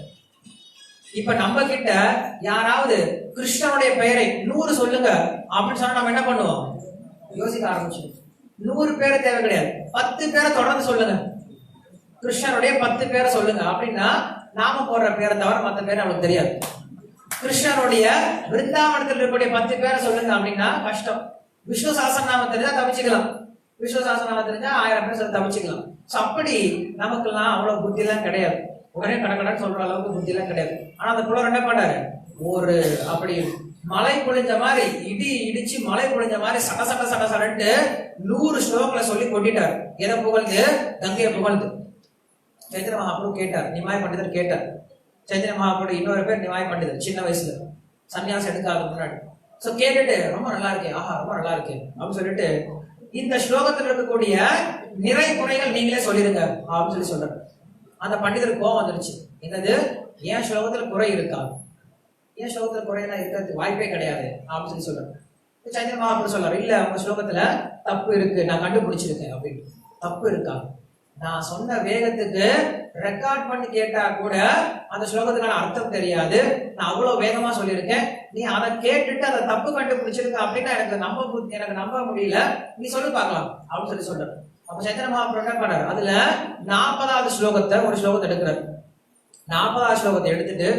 இப்ப நம்ம கிட்ட யாராவது கிருஷ்ணனுடைய பெயரை 100 சொல்லுங்க அப்படின்னு சொன்னா நம்ம என்ன பண்ணுவோம், யோசிக்க ஆரம்பிச்சோம். 100 பேரை தேவை கிடையாது, 10 பேரை தொடர்ந்து சொல்லுங்க, கிருஷ்ணனுடைய 10 பேரை சொல்லுங்க அப்படின்னா நாம போடுற பேரை தவிர மற்ற பேரை அவளுக்கு தெரியாது. கிருஷ்ணனுடைய விருந்தாவனத்தில் இருக்கக்கூடிய 10 பேரை சொல்லுங்க அப்படின்னா கஷ்டம். விஷ்ணு சாஸ்திரநாமம் தெரிஞ்சா தப்பிச்சுக்கலாம், விஷ்ணு சாஸ்திரநாமம் தெரிஞ்சா 1000 பேர் சொல்லி தப்பிச்சுக்கலாம். அப்படி நமக்கெல்லாம் அவ்வளவு புத்தி எல்லாம் கிடையாது. உடனே கடற்கடன்னு சொல்ற அளவுக்கு புத்தி எல்லாம் கிடையாது. ஆனா அந்த புலவர் என்ன பண்ணாரு, ஒரு அப்படி மழை பொழிஞ்ச மாதிரி, இடி இடிச்சு மழை பொழிஞ்ச மாதிரி சட சட சட சடன்ட்டு 100 ஸ்லோகங்களை சொல்லி கொட்டிட்டார். எதை புகழ்ந்து? கங்கையை புகழ்ந்து. சைத்தன்ய மகாபிரபு கேட்டார், நிமாய பண்டிதர் கேட்டார். சைத்தன்ய மகாபிரபு இன்னொரு பேர் நிமாய பண்டிதர், சின்ன வயசுல சன்னியாசம் எடுக்காத முன்னாடி. சோ கேட்டுட்டு ரொம்ப நல்லா இருக்கேன், ஆஹா ரொம்ப நல்லா இருக்கேன் அப்படின்னு சொல்லிட்டு, இந்த ஸ்லோகத்தில் இருக்கக்கூடிய நிறை குறைகள் நீங்களே சொல்லிருங்க அப்படின்னு சொல்லி சொல்றாரு. அந்த பண்டிதருக்கு கோவம் வந்துருச்சு. என்னது, ஏன் ஸ்லோகத்துல குறை இருக்கா? ஏன் ஸ்லோகத்துல குறையெல்லாம் இருக்கிறதுக்கு வாய்ப்பே கிடையாது அப்படின்னு சொல்லி சொல்றாரு. சைத்தன்ய மகாபிரபு சொல்றாரு, இல்ல உங்க ஸ்லோகத்துல தப்பு இருக்கு, நான் கண்டுபிடிச்சிருக்கேன் அப்படின்னு. தப்பு இருக்கா? நான் சொன்ன வேகத்துக்கு ரெக்கார்ட் பண்ணி கேட்டா கூட அந்த ஸ்லோகத்துக்கான அர்த்தம் தெரியாது. நான் அவ்வளவு வேகமா சொல்லியிருக்கேன். நீ அதை கேட்டுட்டு அதை தப்பு கண்டுபிடிச்சிருக்க அப்படின்னா எனக்கு நம்ப முடியல. நீ சொல்லி பார்க்கலாம் அப்படின்னு சொல்லி சொல்றாரு. அப்ப சைத்தன்ய மகாபிரபு என்ன பண்ணாரு, அதுல 40வது ஸ்லோகத்தை ஒரு ஸ்லோகத்தை எடுக்கிறாரு. 40வது ஸ்லோகத்தை எடுத்துட்டு,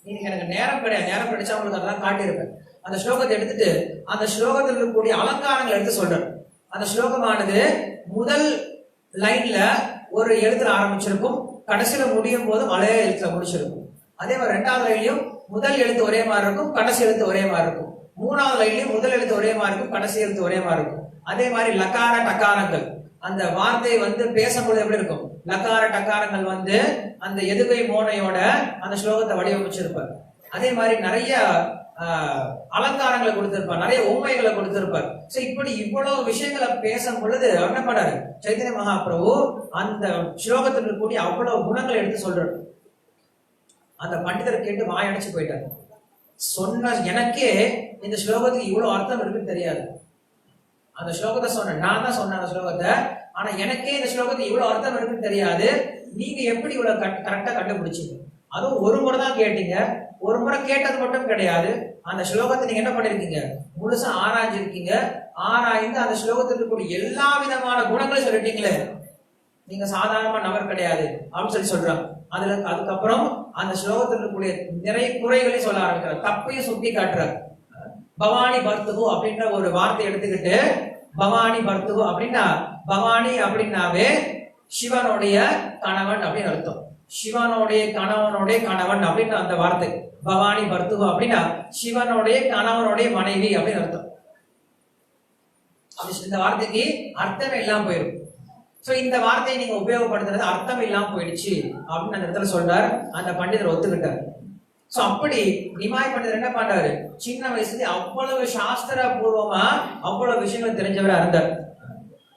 நீங்க எனக்கு நேரம் கிடையாது, நேரம் கிடைச்சா உங்களுக்கு அதெல்லாம் காட்டியிருப்பேன். அந்த ஸ்லோகத்தை எடுத்துட்டு அந்த ஸ்லோகத்தில் இருக்கக்கூடிய அலங்காரங்களை எடுத்து சொல்றாரு. அந்த ஸ்லோகமானது முதல் லைன்ல ஒரு எழுத்துல ஆரம்பிச்சிருக்கும், கடைசியில முடியும் போது அதே எழுத்துல முடிச்சிருக்கும். அதே மாதிரி 2வது லைன்லயும் முதல் எழுத்து ஒரே மாதிரி இருக்கும், கடைசி எழுத்து ஒரே மாதிரி இருக்கும். 3வது லைன்லயும் முதல் எழுத்து ஒரே மாதிரி இருக்கும், கடைசி எழுத்து ஒரே மாதிரி இருக்கும். அதே மாதிரி லக்கார டக்காரங்கள், அந்த வார்த்தை பேசும்போது எப்படி இருக்கும், லக்கார டக்காரங்கள் அந்த எதுகை மோனையோட அந்த ஸ்லோகத்தை வடிவமைச்சிருப்பார். அதே மாதிரி நிறைய அலங்காரங்களை கொடுத்திருப்பார், நிறைய உண்மைகளை கொடுத்திருப்பார். சோ இப்படி இவ்வளவு விஷயங்களை பேசும் பொழுது என்ன பண்ணாரு சைத்தன்ய மகாபிரபு, அந்த ஸ்லோகத்தில் இருக்கக்கூடிய அவ்வளவு குணங்களை எடுத்து சொல்றாரு. அந்த பண்டிதர் கேட்டு வாயடைச்சு போயிட்டார். சொன்ன எனக்கே இந்த ஸ்லோகத்துக்கு இவ்வளவு அர்த்தம் இருக்குன்னு தெரியாது. அந்த ஸ்லோகத்தை சொன்னேன், நான் தான் சொன்னேன் அந்த ஸ்லோகத்தை. ஆனா எனக்கே இந்த ஸ்லோகத்துக்கு இவ்வளவு அர்த்தம் இருக்குன்னு தெரியாது. நீங்க எப்படி இவ்வளவு கரெக்டா கண்டுபிடிச்சீங்க? அதுவும் ஒரு முறை தான் கேட்டீங்க. ஒரு முறை கேட்டது மட்டும் கிடையாது, அந்த ஸ்லோகத்தை நீங்க என்ன பண்ணிருக்கீங்க, முழுசா ஆராய்ஞ்சிருக்கீங்க. ஆராய்ந்து அந்த ஸ்லோகத்தில் இருக்கக்கூடிய எல்லா விதமான குணங்களையும் சொல்லிட்டீங்களே, நீங்க சாதாரணமா நபர் கிடையாது அப்படின்னு சொல்லி சொல்றாங்க. அதுக்கப்புறம் அந்த ஸ்லோகத்தில் இருக்கக்கூடிய நிறைய குறைகளையும் சொல்ல ஆரம்பிக்கிறார், தப்பையும் சுட்டி காட்டுறார். பவானி பர்த்துகு அப்படின்ற ஒரு வார்த்தை எடுத்துக்கிட்டு, பவானி பர்த்துகு அப்படின்னா, பவானி அப்படின்னாவே சிவனுடைய கணவன் அப்படின்னு அர்த்தம். சிவனுடைய கணவனுடைய கணவன் அப்படின்னு அந்த வார்த்தை. பவானி பர்த்துகு அப்படின்னா சிவனுடைய கணவனுடைய மனைவி அப்படின்னு அர்த்தம். இந்த வார்த்தைக்கு அர்த்தமே இல்லாம போயிடும். சோ இந்த வார்த்தையை நீங்க உபயோகப்படுத்துறது அர்த்தம் இல்லாம போயிடுச்சு அப்படின்னு அந்த இடத்துல சொல்றாரு. அந்த பண்டிதர் ஒத்துக்கிட்டார். சோ அப்படி நிமாய பண்டிதர் என்ன பண்றாரு, சின்ன வயசுல அவ்வளவு சாஸ்திர பூர்வமா அவ்வளவு விஷயங்கள் தெரிஞ்சவரா இருந்தார்.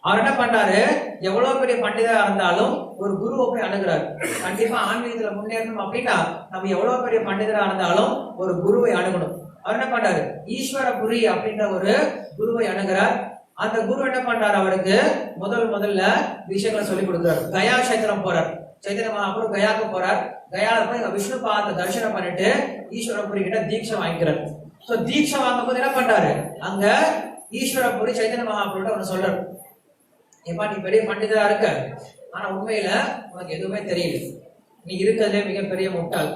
அவர் என்ன பண்றாரு, எவ்வளவு பெரிய பண்டிதரா இருந்தாலும் ஒரு குருவை போய் அணுகிறார். கண்டிப்பா ஆன்மீகத்துல முன்னேறணும் அப்படின்னா நம்ம எவ்வளவு பெரிய பண்டிதரா இருந்தாலும் ஒரு குருவை அணுகணும். அவர் என்ன பண்றாரு, ஈஸ்வரபுரி அப்படின்ற ஒரு குருவை அணுகிறார். அந்த குரு என்ன பண்றாரு, அவருக்கு முதல்ல விஷயங்களை சொல்லி கொடுக்கிறார். கயா கஷேத்திரம் போறார். சைத்தன்ய மகாபிரபு கயாவுக்கு போறார். கயால போய் விஷ்ணு பாதத்தை தரிசனம் பண்ணிட்டு ஈஸ்வரபுரி கிட்ட தீட்சை வாங்கிக்கிறார். சோ தீட்சை வாங்கும் போது என்ன பண்றாரு, அங்க ஈஸ்வரபுரி சைத்தன்ய மகாபிரபு ஒன்னு சொல்றாரு, ஏப்பா நீ பெரிய பண்டிதரா இருக்க, ஆனா உண்மையில உனக்கு எதுவுமே தெரியல, நீ இருக்கிறதே மிகப்பெரிய முட்டாள்.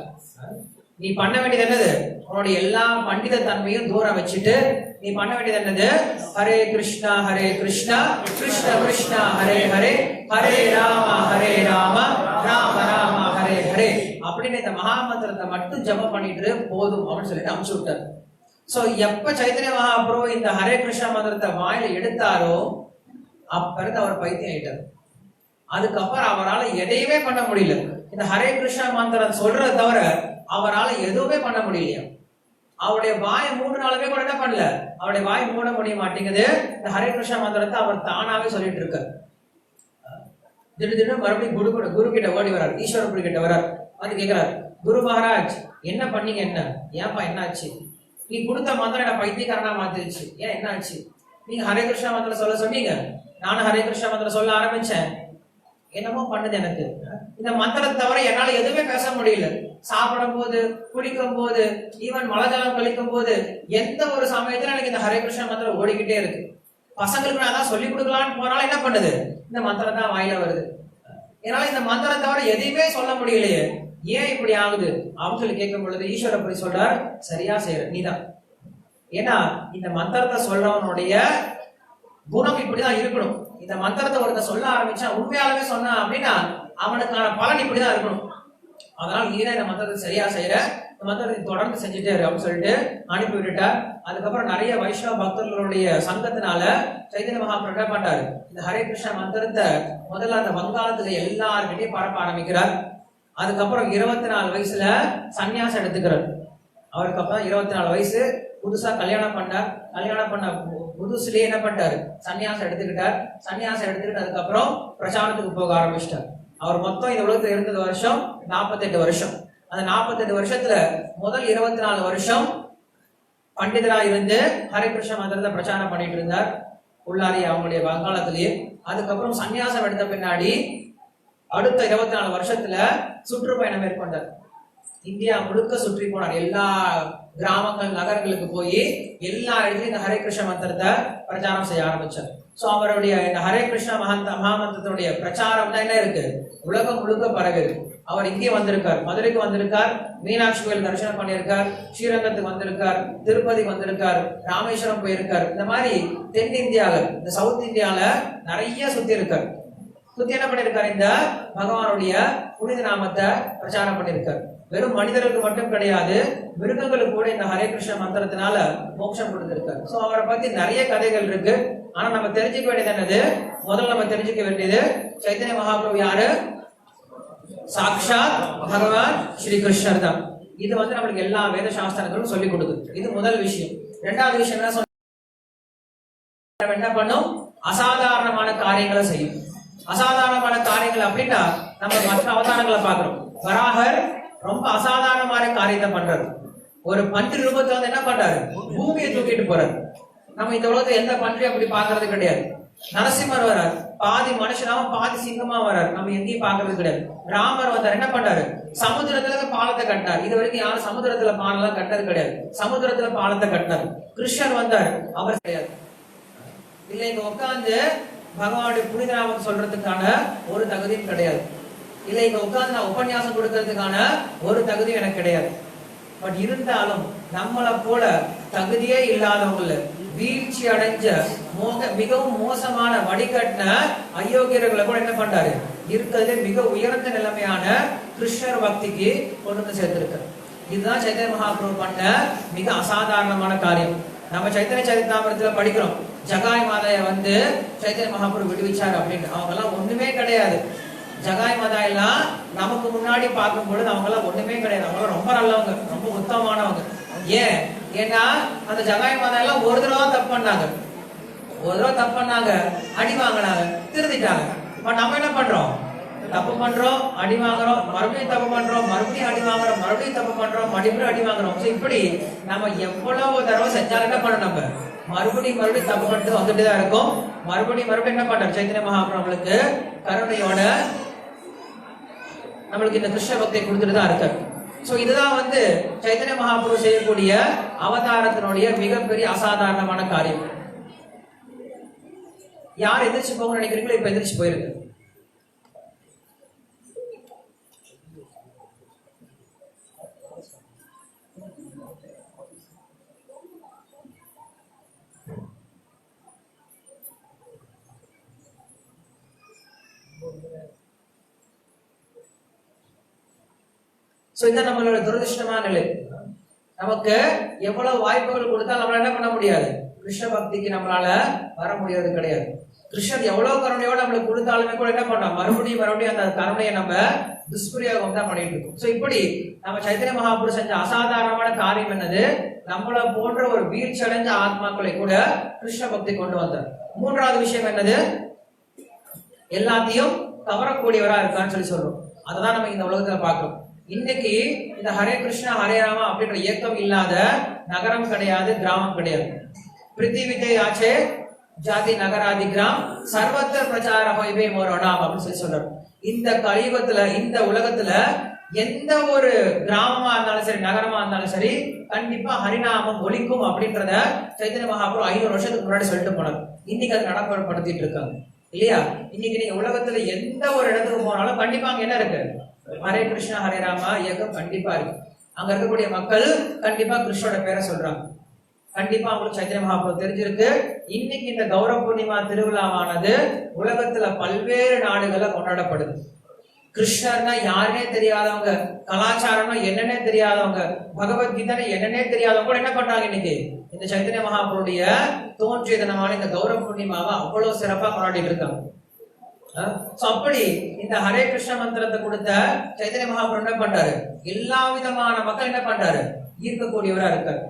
நீ பண்ண வேண்டியது என்னது, உன்னுடைய எல்லா பண்டித தன்மையும் தூரம் வச்சுட்டு நீ பண்ண வேண்டியது என்னது, ஹரே கிருஷ்ணா கிருஷ்ணா கிருஷ்ணா ஹரே ஹரே, ஹரே ராம ராம ராம ஹரே ஹரே அப்படின்னு இந்த மகாமந்திரத்தை மட்டும் ஜபம் பண்ணிட்டு போதும் அப்படின்னு சொல்லிட்டு அனுப்பிச்சு விட்டார். சோ எப்ப சைத்தன்ய மகாபிரபு இந்த ஹரே கிருஷ்ணா மந்திரத்தை வாயில எடுத்தாரோ அப்ப அவர் பைத்தியம் ஆயிட்டார். அதுக்கப்புறம் அவரால் எதையுமே பண்ண முடியல. இந்த ஹரே கிருஷ்ணா மந்திரம் சொல்றத தவிர அவரால் எதுவுமே பண்ண முடியலையா. அவருடைய வாய் மூடினாலுமே கூட என்ன பண்ணல, அவருடைய வாய் மூட முடிய மாட்டேங்குது. இந்த ஹரே கிருஷ்ணா மந்திரத்தை அவர் தானாவே சொல்லிட்டு இருக்கார். திடீர்னு மறுபடியும் குரு கிட்ட ஓடி வரார், ஈஸ்வரபுரி கிட்ட வரார். வந்து கேட்கிறார், குரு மகாராஜ் என்ன பண்ணீங்க, என்ன ஏன்பா என்ன ஆச்சு, நீ கொடுத்த மந்திரம் என்ன பைத்தியக்காரனா மாத்திருச்சு, ஏன் என்ன ஆச்சு, நீங்க ஹரே கிருஷ்ணா மந்திரம் சொல்ல சொன்னீங்க, நானும் ஹரே கிருஷ்ணா மந்திரம் சொல்ல ஆரம்பிச்சேன், என்னமோ பண்ணுது எனக்கு, இந்த மந்திரத்தை தவிர என்னால எதுவுமே பேச முடியல. சாப்பிடும் போது, குடிக்கும் போது, ஈவன் மலஜலம் கழிக்கும் போது, எந்த ஒரு சமயத்துல எனக்கு இந்த ஹரே கிருஷ்ணா மந்திரம் ஓடிக்கிட்டே இருக்கு. பசங்களுக்கு நான் தான் சொல்லி கொடுக்கலான்னு போனாலும் என்ன பண்ணுது, இந்த மந்திரம் தான் வாயில வருது. என்னால இந்த மந்திரம் தவிர எதையுமே சொல்ல முடியலையே, ஏன் இப்படி ஆகுது அப்படின்னு சொல்லி கேட்கும் பொழுது ஈஸ்வரபுரி சொல்றார், சரியா செய்யற நீதான். ஏன்னா இந்த மந்திரத்தை சொல்றவனுடைய குணம் இப்படிதான் இருக்கணும். இந்த மந்திரத்தை ஒருத்த சொல்ல ஆரம்பிச்சா, உண்மையாலுமே சொன்னா அப்படின்னா அவனுக்கான பலன் இப்படிதான் இருக்கணும். அதனால நீ தான் இந்த மந்திரத்தை சரியா செய்யற, இந்த மந்திரத்தை தொடர்ந்து செஞ்சுட்டே இரு அப்படின்னு சொல்லிட்டு அனுப்பி விட்டுட்டார். அதுக்கப்புறம் நிறைய வைஷ்ணவ பக்தர்களுடைய சங்கத்தினால சைத்தன்ய மகாபிரபு என்ன பண்றாரு, இந்த ஹரே கிருஷ்ணா மந்திரத்தை முதல்ல அந்த வங்காளத்துல எல்லாருக்கிட்டையும் பரப்ப ஆரம்பிக்கிறார். அதுக்கப்புறம் 24 வயசுல சன்னியாசம் எடுத்துக்கிறார். அவருக்கு அப்புறம் 24 வயசு, புதுசா கல்யாணம் பண்ணார். கல்யாணம் பண்ண புதுசுலயே என்ன பண்ணிட்டாரு, சன்னியாசம் எடுத்துக்கிட்டார். சன்னியாசம் எடுத்துக்கிட்டு அதுக்கப்புறம் பிரச்சாரத்துக்கு போக ஆரம்பிச்சிட்டார். அவர் மொத்தம் இந்த உலகத்துல இருந்தது வருஷம் 48 வருஷம். அந்த 48 வருஷத்துல முதல் 24 வருஷம் பண்டிதரா இருந்து ஹரே கிருஷ்ண மந்திரத்தை பிரச்சாரம் பண்ணிட்டு இருந்தார் உள்ளாரி அவங்களுடைய வங்காளத்திலேயே. அதுக்கப்புறம் சன்னியாசம் எடுத்த பின்னாடி அடுத்த 24 வருஷத்துல சுற்றுப்பயணம் மேற்கொண்டார். இந்தியா முழுக்க சுற்றி போனார். எல்லா கிராமங்கள் நகரங்களுக்கு போய் எல்லா இடத்துலயும் இந்த ஹரே கிருஷ்ண மந்திரத்தை பிரச்சாரம் செய்ய ஆரம்பிச்சார். சோ அவருடைய இந்த ஹரே கிருஷ்ண மகாமந்திரத்துடைய பிரச்சாரம் தான் என்ன இருக்கு, உலகம் முழுக்க பரவி இருக்கு. அவர் இங்கே வந்திருக்கார், மதுரைக்கு வந்திருக்கார், மீனாட்சி கோயில் தரிசனம் பண்ணியிருக்கார், ஸ்ரீரங்கத்துக்கு வந்திருக்கார், திருப்பதிக்கு வந்திருக்கார், ராமேஸ்வரம் போயிருக்கார். இந்த மாதிரி தென்னிந்தியாவில், இந்த சவுத் இந்தியால நிறைய சுத்தி இருக்கார். சுத்தி என்ன பண்ணிருக்காரு, இந்த பகவானுடைய புனித நாமத்தை பிரச்சாரம் பண்ணிருக்காரு. வெறும் மனிதர்களுக்கு மட்டும் கிடையாது, மிருகங்களுக்கு கூட இந்த ஹரே கிருஷ்ண மந்திரத்தினால மோட்சம் கொடுத்திருக்காரு. சோ அவரை பத்தி நிறைய கதைகள் இருக்கு. ஆனா நம்ம தெரிஞ்சுக்க வேண்டியது என்னது, முதல்ல நம்ம தெரிஞ்சுக்க வேண்டியது சைத்தன்ய மகாபிரபு யாரு, சாக்ஷாத் பகவான் ஸ்ரீ கிருஷ்ணர் தான். இது நம்மளுக்கு எல்லா வேத சாஸ்திரங்களும் சொல்லி கொடுக்குது. இது முதல் விஷயம். இரண்டாவது விஷயம் என்ன சொன்ன, என்ன பண்ணும், அசாதாரணமான காரியங்களை செய்யும். அசாதாரணமான காரியங்கள் அப்படின்னா நம்ம மற்ற அவதாரங்களை பாக்குறோம். வராகர் ரொம்ப அசாதாரணமான காரியத்தை பண்றாரு. ஒரு பன்றி ரூபத்துல என்ன பண்றாரு, பூமியை தூக்கிட்டு போறாரு. நம்ம இந்த உலகத்துல எந்த பன்றியும் அப்படி பாக்குறது கிடையாது. நரசிம்மர் வர்றார், பாதி மனுஷனாவும் பாதி சிங்கமா வர்றாரு, நம்ம எங்கேயும் பாக்குறது கிடையாது. ராமர் வந்தார், என்ன பண்றாரு, சமுத்திரத்துல பாலத்தை கட்டினார். இது வரைக்கும் யாரும் சமுத்திரத்துல பாலம் கட்டினது கிடையாது, சமுத்திரத்துல பாலத்தை கட்டினார். கிருஷ்ணர் வந்தார், அவர் கிடையாது. இல்ல இங்க உட்கார்ந்து பகவானுடைய புனித நாமத்தை சொல்றதுக்கான ஒரு தகுதியும் கிடையாது. இல்ல இங்க உட்கார்ந்து நான் உபன்யாசம் கொடுக்கறதுக்கான ஒரு தகுதியும் எனக்கு கிடையாது. பட் இருந்தாலும் நம்மளை போல தகுதியே இல்லாதவங்கள, வீழ்ச்சி அடைஞ்ச மிகவும் மோசமான வடிகட்டின அயோக்கியர்களை கூட என்ன பண்றாரு, இருக்கிறது மிக உயர்ந்த நிலைமையான கிருஷ்ணர் பக்திக்கு கொண்டு வந்து சேர்த்திருக்காரு. இதுதான் சைத்தன்ய மகாபிரபு பண்ண மிக அசாதாரணமான காரியம். நம்ம சைத்தன்ய சரிதாமிரத்துல படிக்கிறோம், ஜகாய் மாதாய சைத்தன்ய மகாபிரபு விடுவிச்சாரு அப்படின்னு. அவங்க எல்லாம் ஒண்ணுமே கிடையாது. ஜகாய் மாதா எல்லாம் நமக்கு முன்னாடி பார்க்கும் பொழுது அவங்க எல்லாம் ஒண்ணுமே கிடையாது. அவங்க ரொம்ப நல்லவங்க, ரொம்ப உத்தமமானவங்க. ஏன்னா அந்த ஜகாய் மாதா எல்லாம் ஒரு தடவை தப்பு பண்ணாங்க, அடி வாங்கினாங்க, திருந்திட்டாங்க. பட் நம்ம என்ன பண்றோம், தப்பு பண்றோம், அடி வாங்குறோம், மறுபடியும் தப்பு பண்றோம், மறுபடியும் அடி வாங்குறோம், மறுபடியும் தப்பு பண்றோம், மறுபடியும் அடி வாங்குறோம். இப்படி நம்ம எவ்வளவு தடவை செஞ்சாலும் என்ன பண்ண, நம்ம மறுபடியும் தப்பு பண்ணிட்டு வந்துட்டு தான் இருக்கும். மறுபடியும் என்ன பண்றாரு சைத்தன்ய மகாபிரபுக்கு கருணையோட நம்மளுக்கு இந்த கிருஷ்ண பக்தியை கொடுத்துட்டு தான் இருக்காரு. சோ இதுதான் சைத்தன்ய மகாபிரபு செய்யக்கூடிய அவதாரத்தினுடைய மிகப்பெரிய அசாதாரணமான காரியம். யார் எதிர்த்து போகணும்னு நினைக்கிறீங்களோ இப்ப எதிர்த்து போயிருக்கு. இதான் நம்மளோட துரதிருஷ்டமான நிலை. நமக்கு எவ்வளவு வாய்ப்புகள் கொடுத்தாலும் நம்மளால என்ன பண்ண முடியாது, கிருஷ்ண பக்திக்கு நம்மளால வர முடியாது கிடையாது. கிருஷ்ணர் எவ்வளவு கருணையோட நம்மளுக்கு கொடுத்தாலுமே கூட என்ன பண்ணோம், மறுபடியும் அந்த கருணையை நம்ம துஷ்பிரயோகம் தான் பண்ணிட்டு இருக்கோம். சோ இப்படி நம்ம சைத்தன்ய மகாபிரபு செஞ்ச அசாதாரணமான காரியம் என்னது, நம்மள போன்ற ஒரு வீழ்ச்சி அடைஞ்ச ஆத்மாக்களை கூட கிருஷ்ண பக்தி கொண்டு வந்தார். மூன்றாவது விஷயம் என்னது, எல்லாத்தையும் கவரக்கூடியவரா இருக்கான்னு சொல்லி சொல்றோம். அததான் நம்ம இந்த உலகத்துல பாக்குறோம். இன்னைக்கு இந்த ஹரே கிருஷ்ணா ஹரே ராமா அப்படின்ற இயக்கம் இல்லாத நகரம் கிடையாது, கிராமம் கிடையாது. பிருத்திவிதே ஆச்சே ஜாதி நகராதி கிராம் சர்வத்திர பிரச்சார ஹொய்வே மோரோடாம் அப்படின்னு சொல்லி சொல்றாரு. இந்த கலியுகத்துல, இந்த உலகத்துல எந்த ஒரு கிராமமா இருந்தாலும் சரி, நகரமா இருந்தாலும் சரி, கண்டிப்பா ஹரிநாமம் ஒலிக்கும் அப்படின்றத சைத்தன்ய மகாபிரபு 500 வருஷத்துக்கு முன்னாடி சொல்லிட்டு போனார். இன்னைக்கு அது நடைமுறைப்படுத்திட்டு இருக்காங்க இல்லையா? இன்னைக்கு நீங்க உலகத்துல எந்த ஒரு இடத்துக்கு போனாலும் கண்டிப்பா அங்க என்ன இருக்கு, ஹரே கிருஷ்ணா ஹரே ராமா இயக்கம் கண்டிப்பா இருக்கு. அங்க இருக்கக்கூடிய மக்கள் கண்டிப்பா கிருஷ்ணோட பேரை சொல்றாங்க. கண்டிப்பா அவங்களுக்கு சைத்தன்ய மகாபிரபு தெரிஞ்சிருக்கு. இன்னைக்கு இந்த கௌரவ பூர்ணிமா திருவிழாவானது உலகத்துல பல்வேறு நாடுகள்ல கொண்டாடப்படுது. கிருஷ்ணர்னா யாருன்னே தெரியாதவங்க, கலாச்சாரம்னா என்னன்னே தெரியாதவங்க, பகவத்கீதை என்னன்னே தெரியாதவங்க கூட என்ன பண்றாங்க இன்னைக்கு இந்த சைத்தன்ய மகாபுருடைய தோன்றிய தினமான இந்த கௌரவ பூர்ணிமாவை அவ்வளவு சிறப்பா கொண்டாடிட்டு இருக்காங்க. அப்படி இந்த ஹரே கிருஷ்ண மந்திரத்தை கொடுத்த சைத்தன்ய மகாபுரு என்ன பண்றாரு, எல்லா விதமான மக்கள் என்ன பண்றாரு, ஈர்க்கக்கூடியவரா இருக்காரு.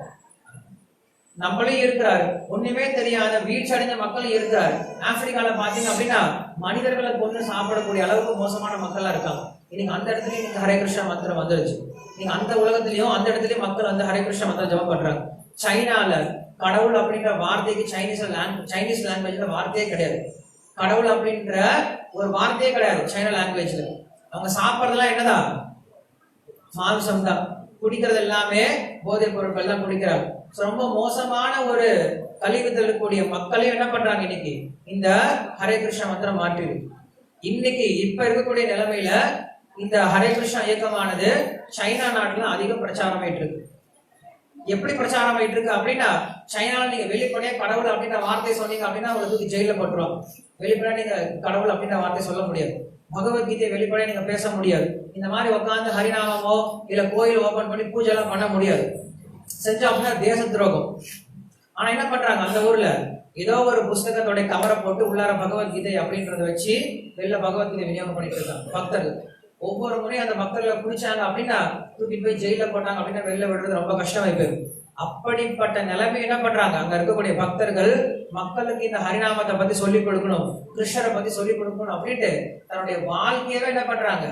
நம்மளும் இருக்கிறாரு, ஒண்ணுமே தெரியாத வீழ்ச்சி அடைஞ்ச மக்களும் இருக்கிறாரு. ஆப்பிரிக்கால பாத்தீங்க அப்படின்னா மனிதர்களை கொண்டு சாப்பிடக்கூடிய அளவுக்கு மோசமான மக்களா இருக்காங்க. இன்னைக்கு அந்த இடத்துலயும் இன்னைக்கு ஹரே கிருஷ்ண மந்திரம் வந்துருச்சு. நீங்க அந்த உலகத்திலயும் அந்த இடத்துலயும் மக்கள் வந்து ஹரே கிருஷ்ண மந்திரம் ஜபம் பண்றாங்க. சைனால கடவுள் அப்படின்ற வார்த்தைக்கு சைனீஸ் லாங்குவேஜ்ல வார்த்தையே கிடையாது. கடவுள் அப்படின்ற ஒரு வார்த்தையே கிடையாது சைனா லாங்குவேஜ்ல. அவங்க சாப்பிட்றதுலாம் என்னதான், மாംசம் தான். குடிக்கிறது எல்லாமே போதைப் பொருட்கள் எல்லாம் குடிக்கிறாங்க. ரொம்ப மோசமான ஒரு கழிவு தள்ளக்கூடிய மக்களையும் என்ன பண்றாங்க இன்னைக்கு இந்த ஹரே கிருஷ்ண மந்திரம் மாற்றி. இன்னைக்கு இப்ப இருக்கக்கூடிய நிலைமையில இந்த ஹரே கிருஷ்ண இயக்கமானது சைனா நாட்டுல அதிகம் பிரச்சாரம் ஆயிட்டு இருக்கு. எப்படி பிரச்சாரம் ஆயிட்டு இருக்கு அப்படின்னா, சைனால நீங்க வெளிப்படையா கடவுள் அப்படின்ற வார்த்தை சொன்னீங்க அப்படின்னா உங்களுக்கு ஜெயில போட்டுருவாங்க. வெளிப்படையா நீங்க கடவுள் அப்படின்ற வார்த்தை சொல்ல முடியாது. பகவத்கீதையை வெளிப்படையா நீங்க பேச முடியாது. இந்த மாதிரி உட்காந்து ஹரிநாமமோ இல்ல கோயில் ஓபன் பண்ணி பூஜை எல்லாம் பண்ண முடியாது. செஞ்சா அப்படின்னா தேச துரோகம். ஆனா என்ன பண்றாங்க, அந்த ஊர்ல ஏதோ ஒரு புஸ்தகத்தோட கவரை போட்டு உள்ளார பகவத்கீதை அப்படின்றத வச்சு வெளில பகவத்கீதை விநியோகம் பண்ணிட்டு இருக்காங்க பக்தர்கள். ஒவ்வொரு முறையும் அந்த பக்தர்களை குடிச்சாங்க அப்படின்னா தூக்கிட்டு போய் ஜெயில போட்டாங்க அப்படின்னா வெளில விடுறது ரொம்ப கஷ்டமாயி போயிடும். அப்படிப்பட்ட நிலைமை என்ன பண்றாங்க, அங்க இருக்கக்கூடிய பக்தர்கள் மக்களுக்கு இந்த ஹரிநாமத்தை பத்தி சொல்லிக் கொடுக்கணும், கிருஷ்ணரை பத்தி சொல்லிக் கொடுக்கணும் அப்படின்ட்டு தன்னுடைய வாழ்க்கையவே என்ன பண்றாங்க,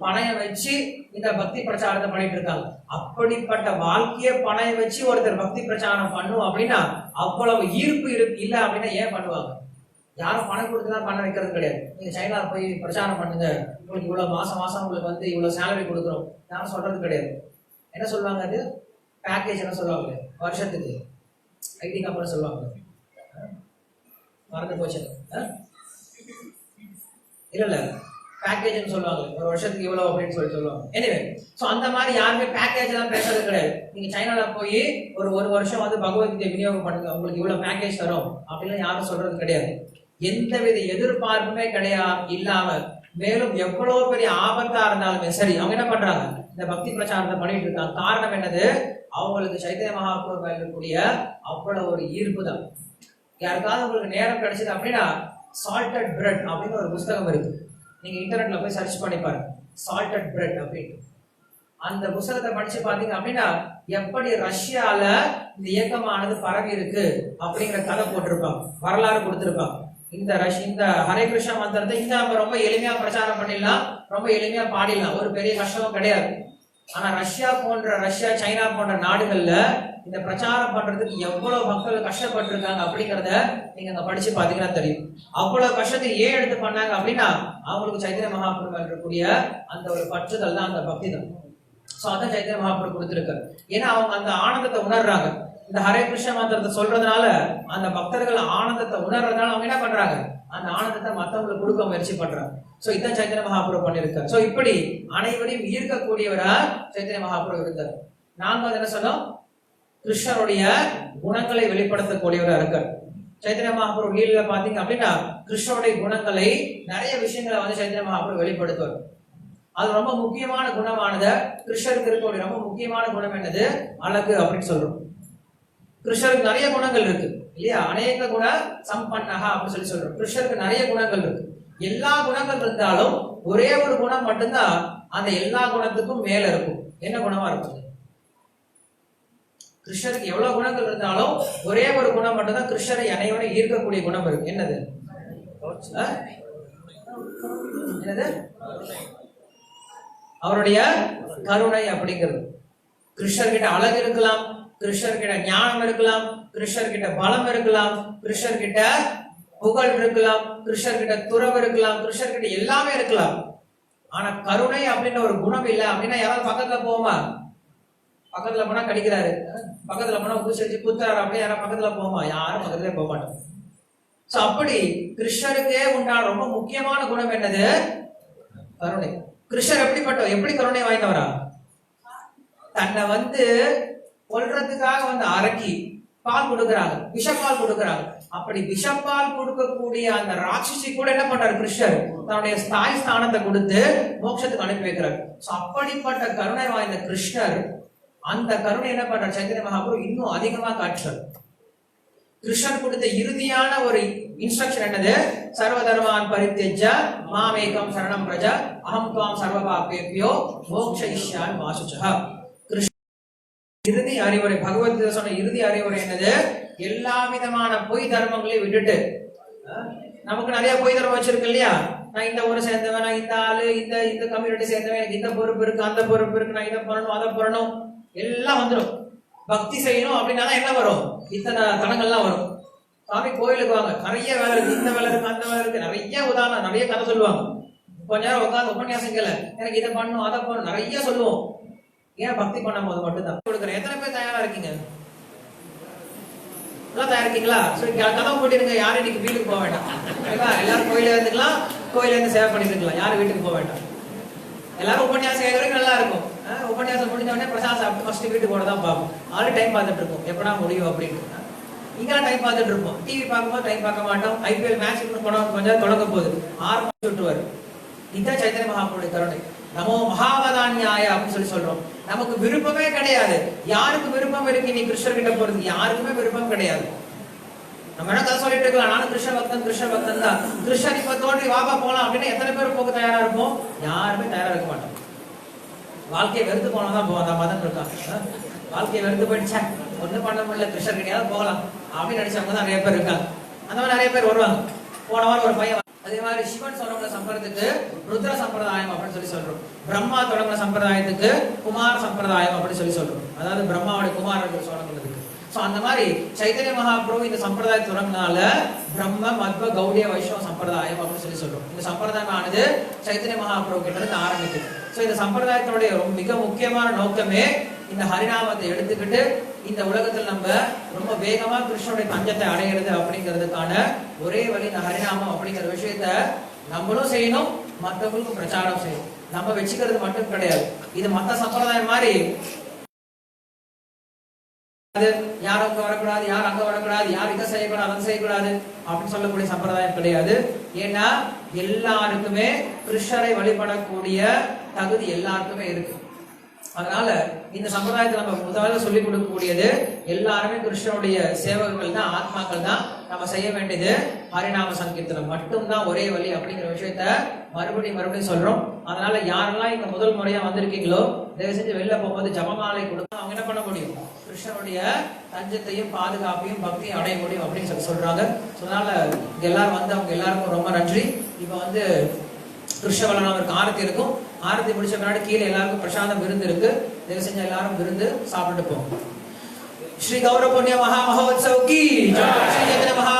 பணையம் வச்சு இந்த பக்தி பிரச்சாரத்தை பண்ணிட்டு இருக்காங்க. அப்படிப்பட்ட வாழ்க்கைய பணையம் வச்சு ஒருத்தர் பக்தி பிரச்சாரம் பண்ணும் அப்படின்னா அவ்வளவு ஈர்ப்பு இல்ல அப்படின்னா ஏன் பண்ணுவாங்க? யாரும் பணம் கொடுத்துலாம் பண்ண வைக்கிறது கிடையாது. நீங்க சைனால போய் பிரச்சாரம் பண்ணுங்க, உங்களுக்கு இவ்வளவு மாசம் உங்களுக்கு வந்து இவ்வளவு சேலரி கொடுக்குறோம் யாரும் சொல்றது கிடையாது. என்ன சொல்லுவாங்க, அது பேக்கேஜ் என்ன சொல்லுவாங்க, வருஷத்துக்கு ஐடி கம்பெனி சொல்லுவாங்க, மறந்து போச்சு இல்ல பேக்கேஜ்னு சொல்லுவாங்க, ஒரு வருஷத்துக்கு இவ்வளவு அப்படின்னு சொல்லுவாங்க. எனிவே சோ அந்த மாதிரி யாருமே பேக்கேஜ் எல்லாம் பேசுறது கிடையாது. நீங்க சைனால போய் ஒரு வருஷம் வந்து பகவத்கீதை விநியோகம் பண்ணுங்க, உங்களுக்கு இவ்வளவு பேக்கேஜ் தரும் அப்படின்னு யாரும் சொல்றது கிடையாது. எந்தவித எதிர்பார்ப்புமே கிடையாது இல்லாம, மேலும் எவ்வளவு பெரிய ஆபத்தா இருந்தாலுமே சரி அவங்க என்ன பண்றாங்க, இந்த பக்தி பிரச்சாரத்தை பண்ணிட்டு இருக்காங்க. காரணம் என்னது, அவங்களுக்கு சைத்தன்ய மகாபுரு மேல இருக்கக்கூடிய அவ்வளவு ஒரு ஈர்ப்பு தான். யாருக்காவது உங்களுக்கு நேரம் கிடைச்சது அப்படின்னா சால்டட் பிரெட் அப்படின்னு ஒரு புஸ்தகம் இருக்கு, நீங்க இன்டர்நெட்ல போய் சர்ச் பண்ணி பாருங்க, சால்டட் பிரெட் அப்படின்னு. அந்த புத்தகத்தை படிச்சு பாத்தீங்க அப்படின்னா எப்படி ரஷ்யால இந்த இயக்கமானது பரவி இருக்கு அப்படிங்கிற கதை போட்டிருப்பாங்க, வரலாறு கொடுத்திருப்பாங்க. இந்த ஹரே கிருஷ்ண மந்திரத்தை இங்க நம்ம ரொம்ப எளிமையா பிரச்சாரம் பண்ணிடலாம், ரொம்ப எளிமையா பாடிடலாம், ஒரு பெரிய கஷ்டமும் கிடையாது. ஆனா ரஷ்யா சைனா போன்ற நாடுகள்ல இந்த பிரச்சாரம் பண்றதுக்கு எவ்வளவு மக்கள் கஷ்டப்பட்டு இருக்காங்க அப்படிங்கறத நீங்க அங்க படிச்சு பாத்தீங்கன்னா தெரியும். அவ்வளவு கஷ்டத்தை ஏன் எடுத்து பண்ணாங்க அப்படின்னா அவங்களுக்கு சைத்தன்ய மகாபுரு இருக்கக்கூடிய அந்த ஒரு பற்றுதல் தான், அந்த பக்தி தான். சோ அதான் சைத்தன்ய மகாபுரு கொடுத்திருக்காரு. ஏன்னா அவங்க அந்த ஆனந்தத்தை உணர்றாங்க. இந்த ஹரே கிருஷ்ண மந்திரத்தை சொல்றதுனால அந்த பக்தர்கள் ஆனந்தத்தை உணர்றதுனால அவங்க என்ன பண்றாங்க, அந்த ஆனந்தத்தை மற்றவங்களுக்கு கொடுக்க முயற்சி பண்றாங்க. சோ இதான் சைத்தன்ய மகாபுரு பண்ணிருக்காரு. சோ இப்படி அனைவரையும் ஈர்க்கக்கூடியவரா சைத்தன்ய மகாபுரு இருக்காரு. நாங்க என்ன சொன்னோம், கிருஷ்ணருடைய குணங்களை வெளிப்படுத்தக்கூடியவரா இருக்கார். சைத்தன்ய மகாபுரு லீலையில பாத்தீங்க அப்படின்னா கிருஷ்ணருடைய குணங்களை நிறைய விஷயங்களை வந்து சைத்தன்ய மகாபுரு வெளிப்படுத்துவார். அது ரொம்ப முக்கியமான குணமானது. கிருஷ்ணருக்கு இருக்கக்கூடிய ரொம்ப முக்கியமான குணம் என்னது, அழகு அப்படின்னு சொல்றோம். கிருஷ்ணருக்கு நிறைய குணங்கள் இருக்கு இல்லையா, அநேக குண சம்பன்னஹா அப்படின்னு சொல்றோம். கிருஷ்ணருக்கு நிறைய குணங்கள் இருக்கு. எல்லா குணங்கள் இருந்தாலும் ஒரே ஒரு குணம் மட்டும்தான் அந்த எல்லா குணத்துக்கும் மேல இருக்கும். என்ன குணமா இருக்கும்? கிருஷ்ணருக்கு எவ்வளவு குணங்கள் இருந்தாலும் ஒரே ஒரு குணம் மட்டும்தான் கிருஷ்ணரை அனைவரும் ஈர்க்கக்கூடிய குணம் இருக்கு. என்னது? அவருடைய கருணை அப்படிங்கிறது. கிருஷ்ணர்கிட்ட அழகு இருக்கலாம், கிருஷ்ணர்கிட்ட ஞானம் இருக்கலாம், கிருஷ்ணர்கிட்ட பலம் இருக்கலாம், கிருஷ்ணர்கிட்ட புகழ் இருக்கலாம், கிருஷ்ணர்கிட்ட துறவு இருக்கலாம், கிருஷ்ணர்கிட்ட எல்லாமே இருக்கலாம். ஆனா கருணை அப்படின்ற ஒரு குணம் இல்லை அப்படின்னா யாராவது பக்கத்துல போமா? பக்கத்துல போனா கடிக்கிறாரு, பக்கத்துல போனா ஊசி வச்சு குத்துறாரு அப்படியே யாரும் பக்கத்துல போமா? யாரும் பக்கத்துல போக மாட்டோம். சோ அப்படி கிருஷ்ணருக்கே உண்டான ரொம்ப முக்கியமான குணம் என்னது? கருணை. கிருஷ்ணர் எப்படி கருணை வாய்ந்தவரா? தன்னை வந்து கொல்றதுக்காக வந்து அரக்கி பால் கொடுக்குறாங்க, விஷப்பால் கொடுக்குறாங்க. அப்படி விஷப்பால் கொடுக்கக்கூடிய அந்த ராட்சசி கூட என்ன பண்றாரு கிருஷ்ணர் தன்னுடைய தாய் ஸ்தானத்தை கொடுத்து மோட்சத்துக்கு அனுப்பி வைக்கிறார். அப்படிப்பட்ட கருணை வாய்ந்த கிருஷ்ணர் அந்த கருணை என்ன பண்றார் சைத்தன்ய மகாபிரபு இன்னும் அதிகமா காட்டுறார். கிருஷ்ணர் கொடுத்த இறுதியான ஒரு இன்ஸ்ட்ரக்ஷன் என்னது? சர்வதர்மான் பரித்யஜ்ய மாமேகம் சரணம் பிரஜ அஹம் த்வாம் சர்வ பாபேப்யோ மோக்ஷயிஷ்யாமி மா சுச்சஹ. இறுதி அறிவுரை பகவத்கீதை சொன்ன இறுதி அறிவுரை என்னது? எல்லா விதமான பொய் தர்மங்களையும் விட்டுட்டு, நமக்கு நிறைய பொய் தர்மம் வச்சிருக்கு இல்லையா, நான் இந்த ஊரை சேர்ந்தவன், நான் இந்த ஆளு, இந்த கம்யூனிட்டி சேர்ந்தவன், எனக்கு இந்த பொறுப்பு இருக்கு அந்த பொறுப்பு இருக்கு, நான் இதை பண்ணணும் அதை பண்ணணும் எல்லாம் வந்துடும். பக்தி செய்யணும் அப்படின்னா என்ன வரும்? இத்தனை தடங்கள்லாம் வரும். சாமி கோயிலுக்கு வாங்க, நிறைய வேலை இருக்கு, இந்த வேலை இருக்கு அந்த வேலை இருக்கு, நிறைய உதாரணம் நிறைய கதை சொல்லுவாங்க. கொஞ்ச நேரம் உட்காந்து உபன்யாசம் கேள, எனக்கு இதை பண்ணணும் அதை பண்ணணும் நிறைய சொல்லுவோம். ஏன் பக்தி பண்ணும் போது மட்டும்தான் கொடுக்குறேன். எத்தனை பேர் தயாரா இருக்கீங்க? எல்லாம் தயாரா இருக்கீங்களா? சரி, கதை போட்டிருங்க. யாரும் இன்னைக்கு வீட்டுக்கு போக வேண்டாம். எல்லாரும் கோயில இருந்துக்கலாம், கோயில இருந்து சேவை பண்ணிட்டு இருக்கலாம். யாரும் வீட்டுக்கு போக வேண்டாம். எல்லாரும் உபன்யாசம் கேட்க வரைக்கும் நல்லா இருக்கும். உபன்யாசம் முடிஞ்ச உடனே பிரசாத் சாப்பிட்டு ஃபர்ஸ்ட் வீட்டுக்கு போட தான் பார்ப்போம். ஆல்ரெடி டைம் பார்த்துட்டு இருக்கோம், எப்படா முடியும் அப்படின்னு. இங்கெல்லாம் டைம் பார்த்துட்டு இருப்போம். டிவி பார்க்கும்போது டைம் பார்க்க மாட்டோம். ஐபிஎல் மேட்ச் படம் கொஞ்சம் தொடங்க போகுது, 6 மணி விட்டுருவாரு. இதுதான் சைத்தன்ய மகாபிரபுடைய கருணை. நமோ மகாவதான்யாய அப்படின்னு சொல்றோம். நமக்கு விருப்பமே கிடையாது. யாருக்கு விருப்பம் இருக்கு நீ கிருஷ்ணர் கிட்ட போறது? யாருக்குமே விருப்பம் கிடையாது. நம்ம என்ன கதை சொல்லிட்டு இருக்கலாம், நானும் கிருஷ்ண பக்தன் தான். கிருஷ்ணர் இப்ப தோன்றி வாபா போலாம் அப்படின்னு எத்தனை பேர் போக தயாரா இருப்போம்? யாருமே தயாரா இருக்க மாட்டோம். வாழ்க்கையை வெறுத்து போனதான் போவோம். அந்த மதம் இருக்காங்க, வாழ்க்கையை வெறுத்து போயிடுச்சா ஒண்ணும் பண்ண முடியல, கிருஷ்ணர் கிட்டயாவது போகலாம் அப்படின்னு நினைச்சவங்க தான் நிறைய பேர் இருக்காங்க. அந்த மாதிரி நிறைய பேர் வருவாங்க. போன வாரம் ஒரு பையன், அதே மாதிரி சிவன் தொடங்கின சம்பிரதாயத்துக்கு ருத்ர சம்பிரதாயம் அப்படின்னு சொல்றோம். பிரம்மா தொடங்கின சம்பிரதாயத்துக்கு குமார சம்பிரதாயம் அப்படின்னு சொல்றோம். அதாவது பிரம்மாவுடைய குமாரர்கள் தொடங்குறதுக்கு. சோ அந்த மாதிரி சைத்தன்ய மகாபிரபு இந்த சம்பிரதாயம் தொடங்கினால பிரம்ம மத்வ கௌடிய வைஷ்ணவ சம்பிரதாயம் அப்படின்னு சொல்றோம். இந்த சம்பிரதாயமானது சைத்தன்ய மகாபிரபு கிட்ட இருந்து ஆரம்பிக்குது. சோ இந்த சம்பிரதாயத்தினுடைய மிக முக்கியமான நோக்கமே இந்த ஹரிநாமத்தை எடுத்துக்கிட்டு இந்த உலகத்தில் நம்ம ரொம்ப வேகமா கிருஷ்ணனுடைய தஞ்சத்தை அடையிறது அப்படிங்கிறதுக்கான ஒரே வழி இந்த ஹரிநாமம் அப்படிங்கிற விஷயத்த நம்மளும் செய்யணும், மற்றவங்களுக்கும் பிரச்சாரம் செய்யணும். நம்ம வச்சுக்கிறது மட்டும் கிடையாது. இது மத்த சம்பிரதாயம் மாதிரி யாரும் அங்க வரக்கூடாது, யார் அங்க வரக்கூடாது, யார் இதை செய்யக்கூடாது அதை செய்யக்கூடாது அப்படின்னு சொல்லக்கூடிய சம்பிரதாயம் கிடையாது. ஏன்னா எல்லாருக்குமே கிருஷ்ணரை வழிபடக்கூடிய தகுதி எல்லாருக்குமே இருக்கு. அதனால இந்த சம்பிரதாயத்தை நம்ம முதல்ல சொல்லிக் கொடுக்கக்கூடியது எல்லாருமே கிருஷ்ணனுடைய சேவகர்கள் தான், ஆத்மாக்கள் தான். நம்ம செய்ய வேண்டியது ஹரிநாம சங்கீர்த்தனம் மட்டும்தான் ஒரே வழி அப்படிங்கிற விஷயத்த மறுபடியும் சொல்றோம். அதனால யாரெல்லாம் இங்க முதல் முறையா வந்திருக்கீங்களோ தயவு செஞ்சு வெளில போகும்போது ஜபமாலை கொடுத்தா அவங்க என்ன பண்ண முடியும்? கிருஷ்ணனுடைய தஞ்சத்தையும் பாதுகாப்பையும் பக்தியும் அடைய முடியும் அப்படின்னு சொல்றாங்க. அதனால இங்க எல்லாரும் வந்து அவங்க எல்லாருக்கும் ரொம்ப நன்றி. இப்ப கிருஷ்ணவலனாவிற்கு ஆரத்தி இருக்கும். ஆரத்தி முடிச்ச பின்னாடி கீழே எல்லாருக்கும் பிரசாதம் விருந்து இருக்கு. தயவு செஞ்சு எல்லாரும் விருந்து சாப்பிட்டு போகும். ஸ்ரீ கௌர புண்ணிய மகா மகோத்சவ் கி ஜெய். ஸ்ரீ சைத்தன்ய மகா